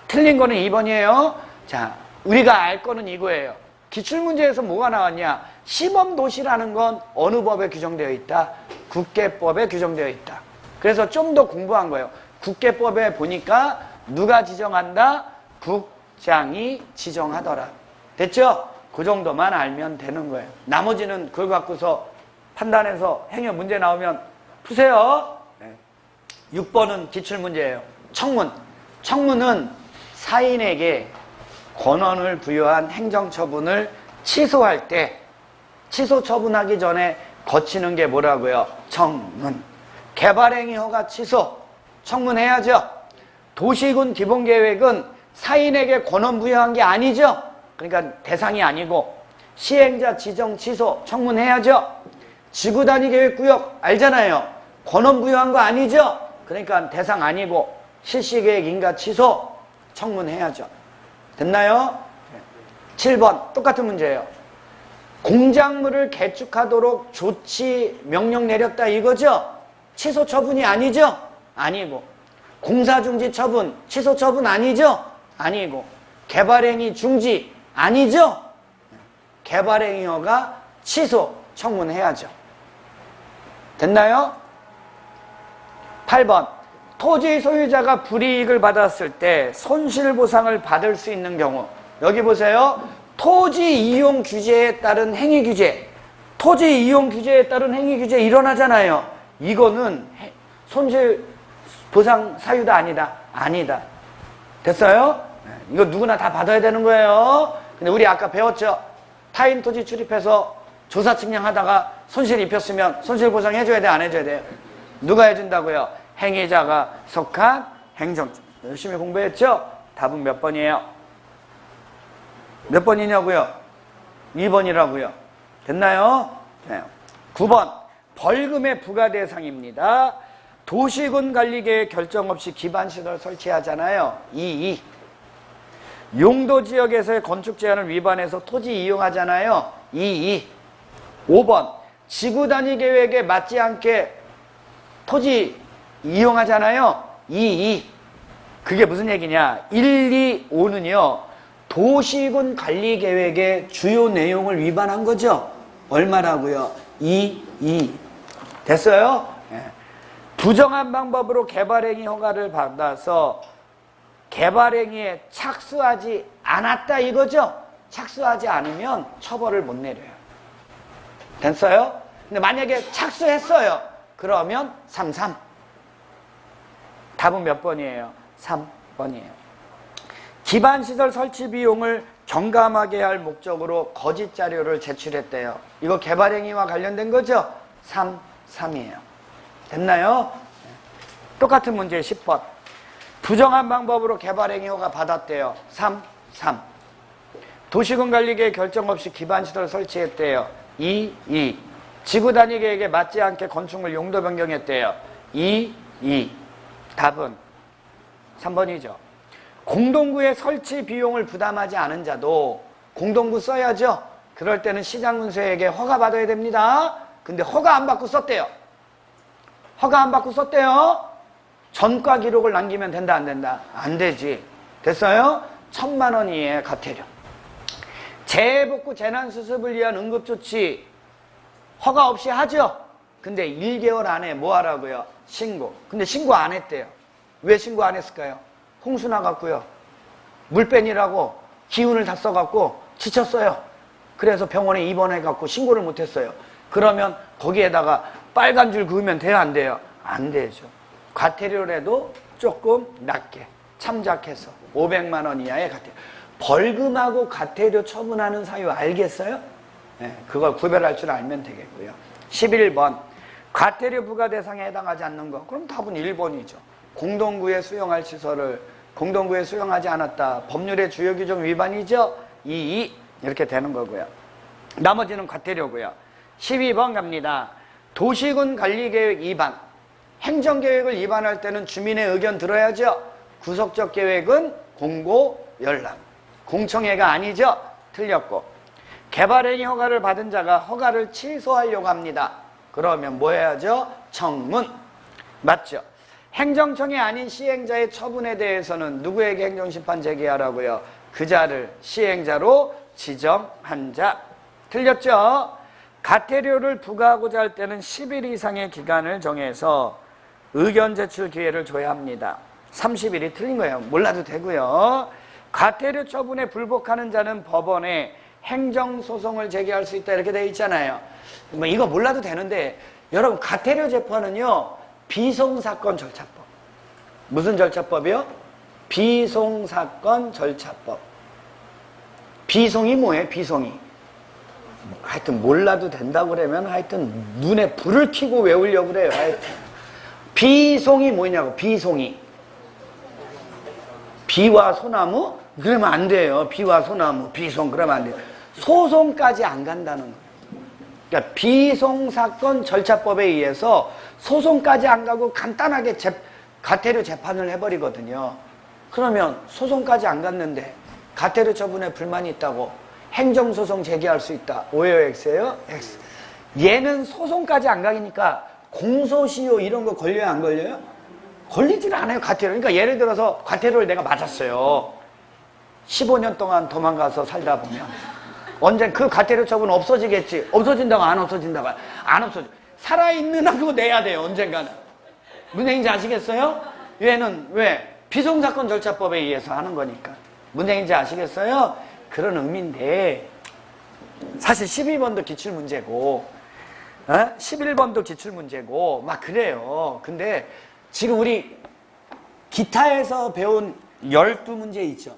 틀린 거는 2번이에요. 자, 우리가 알 거는 이거예요. 기출문제에서 뭐가 나왔냐? 시범도시라는 건 어느 법에 규정되어 있다? 국계법에 규정되어 있다. 그래서 좀 더 공부한 거예요. 국계법에 보니까 누가 지정한다? 국장이 지정하더라. 됐죠? 그 정도만 알면 되는 거예요. 나머지는 그걸 갖고서 판단해서 행여 문제 나오면 푸세요. 6번은 기출문제예요. 청문. 청문은 사인에게 권한을 부여한 행정처분을 취소할 때 취소 처분하기 전에 거치는 게 뭐라고요? 청문. 개발행위 허가 취소. 청문해야죠. 도시군 기본계획은 사인에게 권한 부여한 게 아니죠. 그러니까 대상이 아니고 시행자 지정 취소 청문해야죠. 지구단위 계획구역 알잖아요. 권한 부여한 거 아니죠. 그러니까 대상 아니고 실시계획 인가 취소 청문해야죠. 됐나요? 7번 똑같은 문제예요. 공작물을 개축하도록 조치 명령 내렸다 이거죠? 취소 처분이 아니죠? 아니고. 공사중지 처분 취소 처분 아니죠? 아니고. 개발행위 중지 아니죠? 개발행위 허가 취소 청문해야죠. 됐나요? 8번 토지 소유자가 불이익을 받았을 때 손실보상을 받을 수 있는 경우 여기 보세요. 토지 이용 규제에 따른 행위 규제 토지 이용 규제에 따른 행위 규제 일어나잖아요. 이거는 손실보상 사유다 아니다? 아니다. 됐어요? 이거 누구나 다 받아야 되는 거예요. 근데 우리 아까 배웠죠? 타인 토지 출입해서 조사 측량하다가 손실 입혔으면 손실보상 해줘야 돼? 안 해줘야 돼요? 누가 해준다고요? 행위자가 속한 행정. 열심히 공부했죠? 답은 몇 번이에요? 몇 번이냐고요? 2번이라고요. 됐나요? 네. 9번 벌금의 부과 대상입니다. 도시군 관리계획 결정 없이 기반시설 설치하잖아요. 2. 용도지역에서의 건축 제한을 위반해서 토지 이용하잖아요. 2. 5번 지구단위 계획에 맞지 않게 토지 이용하잖아요. 2. 그게 무슨 얘기냐? 1, 2, 5는요. 도시군 관리계획의 주요 내용을 위반한 거죠. 얼마라고요? 2. 됐어요? 네. 부정한 방법으로 개발행위 허가를 받아서 개발행위에 착수하지 않았다 이거죠? 착수하지 않으면 처벌을 못 내려요. 됐어요? 근데 만약에 착수했어요. 그러면 3. 답은 몇 번이에요? 3번이에요. 기반시설 설치 비용을 경감하게 할 목적으로 거짓 자료를 제출했대요. 이거 개발행위와 관련된 거죠? 3이에요. 됐나요? 똑같은 문제 10번. 부정한 방법으로 개발행위 허가 받았대요. 3. 도시군 관리계획 결정 없이 기반시설 설치했대요. 2. 지구단위 계획에 맞지 않게 건축물 용도 변경했대요. 2. 답은 3번이죠. 공동구의 설치 비용을 부담하지 않은 자도 공동구 써야죠. 그럴 때는 시장군수에게 허가 받아야 됩니다. 근데 허가 안 받고 썼대요. 허가 안 받고 썼대요. 전과 기록을 남기면 된다 안 된다? 안 되지. 됐어요? 1,000만 원 이하의 과태료. 재해복구 재난수습을 위한 응급조치 허가 없이 하죠? 근데 1개월 안에 뭐 하라고요? 신고. 근데 신고 안 했대요. 왜 신고 안 했을까요? 홍수 나갔고요. 물빼니라고 기운을 다 써갖고 지쳤어요. 그래서 병원에 입원해갖고 신고를 못했어요. 그러면 거기에다가 빨간 줄 그으면 돼요? 안 돼요? 안 되죠. 과태료라도 조금 낮게 참작해서 500만 원 이하의 과태료. 벌금하고 과태료 처분하는 사유 알겠어요? 네, 그걸 구별할 줄 알면 되겠고요. 11번 과태료 부과 대상에 해당하지 않는 거. 그럼 답은 1번이죠. 공동구에 수용할 시설을 공동구에 수용하지 않았다. 법률의 주요 규정 위반이죠. 2. 이렇게 되는 거고요. 나머지는 과태료고요. 12번 갑니다. 도시군 관리계획 위반. 행정계획을 위반할 때는 주민의 의견 들어야죠. 구속적 계획은 공고 열람. 공청회가 아니죠. 틀렸고. 개발행위 허가를 받은 자가 허가를 취소하려고 합니다. 그러면 뭐 해야죠? 청문. 맞죠? 행정청이 아닌 시행자의 처분에 대해서는 누구에게 행정심판 제기하라고요? 그 자를 시행자로 지정한 자. 틀렸죠? 과태료를 부과하고자 할 때는 10일 이상의 기간을 정해서 의견 제출 기회를 줘야 합니다. 30일이 틀린 거예요. 몰라도 되고요. 과태료 처분에 불복하는 자는 법원에 행정소송을 제기할 수 있다 이렇게 되어 있잖아요. 뭐 이거 몰라도 되는데 여러분 가태료 재판은요 비송사건 절차법. 무슨 절차법이요? 비송사건 절차법. 비송이 뭐예요? 비송이. 하여튼 몰라도 된다고 그러면 하여튼 눈에 불을 켜고 외우려고 그래요. 하여튼 비송이 뭐냐고. 비송이. 비와 소나무? 그러면 안 돼요. 비와 소나무, 비송 그러면 안 돼요. 소송까지 안 간다는 거예요. 그러니까 비송사건 절차법에 의해서 소송까지 안 가고 간단하게 가태료 재판을 해버리거든요. 그러면 소송까지 안 갔는데 가태료 처분에 불만이 있다고 행정소송 제기할 수 있다. O예요, X예요? X. 얘는 소송까지 안 가니까 공소시효 이런 거 걸려요, 안 걸려요? 걸리질 않아요, 가태료. 그러니까 예를 들어서 가태료를 내가 맞았어요. 15년 동안 도망가서 살다 보면 언젠 그 가태료 처분 없어지겠지. 없어진다고 안 없어진다고 안 없어져. 살아있는 하고 내야 돼요, 언젠가는. 무슨 얘기인지 아시겠어요? 얘는 왜? 비송사건 절차법에 의해서 하는 거니까. 무슨 얘기인지 아시겠어요? 그런 의미인데 사실 12번도 기출문제고 11번도 기출문제고 막 그래요. 근데 지금 우리 기타에서 배운 12문제 있죠.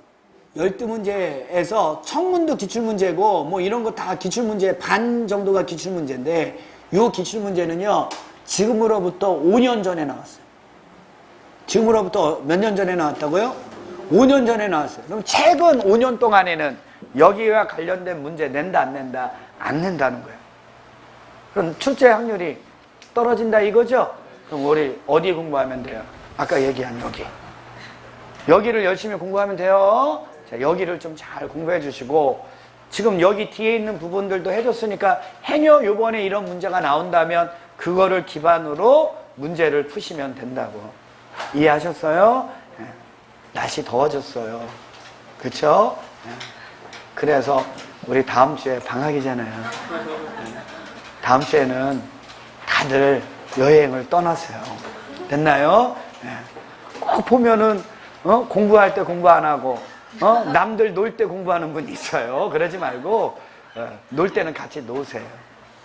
12문제에서 청문도 기출문제고 뭐 이런 거 다 기출문제 반 정도가 기출문제인데 이 기출문제는요 지금으로부터 5년 전에 나왔어요. 지금으로부터 몇 년 전에 나왔다고요? 5년 전에 나왔어요. 그럼 최근 5년 동안에는 여기와 관련된 문제 낸다 안 낸다? 안 낸다는 거예요. 그럼 출제 확률이 떨어진다 이거죠? 그럼 우리 어디 공부하면 돼요? 아까 얘기한 여기. 여기를 열심히 공부하면 돼요. 자, 여기를 좀 잘 공부해 주시고 지금 여기 뒤에 있는 부분들도 해줬으니까 해녀 요번에 이런 문제가 나온다면 그거를 기반으로 문제를 푸시면 된다고. 이해하셨어요? 네. 날씨 더워졌어요. 그쵸? 네. 그래서 우리 다음 주에 방학이잖아요. 네. 다음 주에는 다들 여행을 떠나세요. 됐나요? 네. 꼭 보면은 공부할 때 공부 안 하고 남들 놀 때 공부하는 분이 있어요. 그러지 말고 놀 때는 같이 노세요.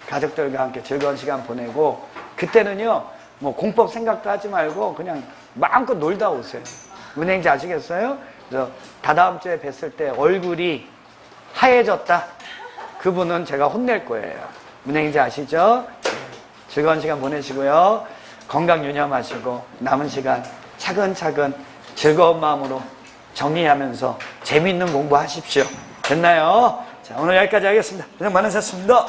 가족들과 함께 즐거운 시간 보내고 그때는요 뭐 공법 생각도 하지 말고 그냥 마음껏 놀다 오세요. 무슨 얘기인지 아시겠어요? 그래서 다다음 주에 뵀을 때 얼굴이 하얘졌다. 그분은 제가 혼낼 거예요. 무슨 얘기인지 아시죠? 즐거운 시간 보내시고요. 건강 유념하시고 남은 시간 차근차근 즐거운 마음으로 정리하면서 재미있는 공부하십시오. 됐나요? 자, 오늘 여기까지 하겠습니다. 고생 많으셨습니다.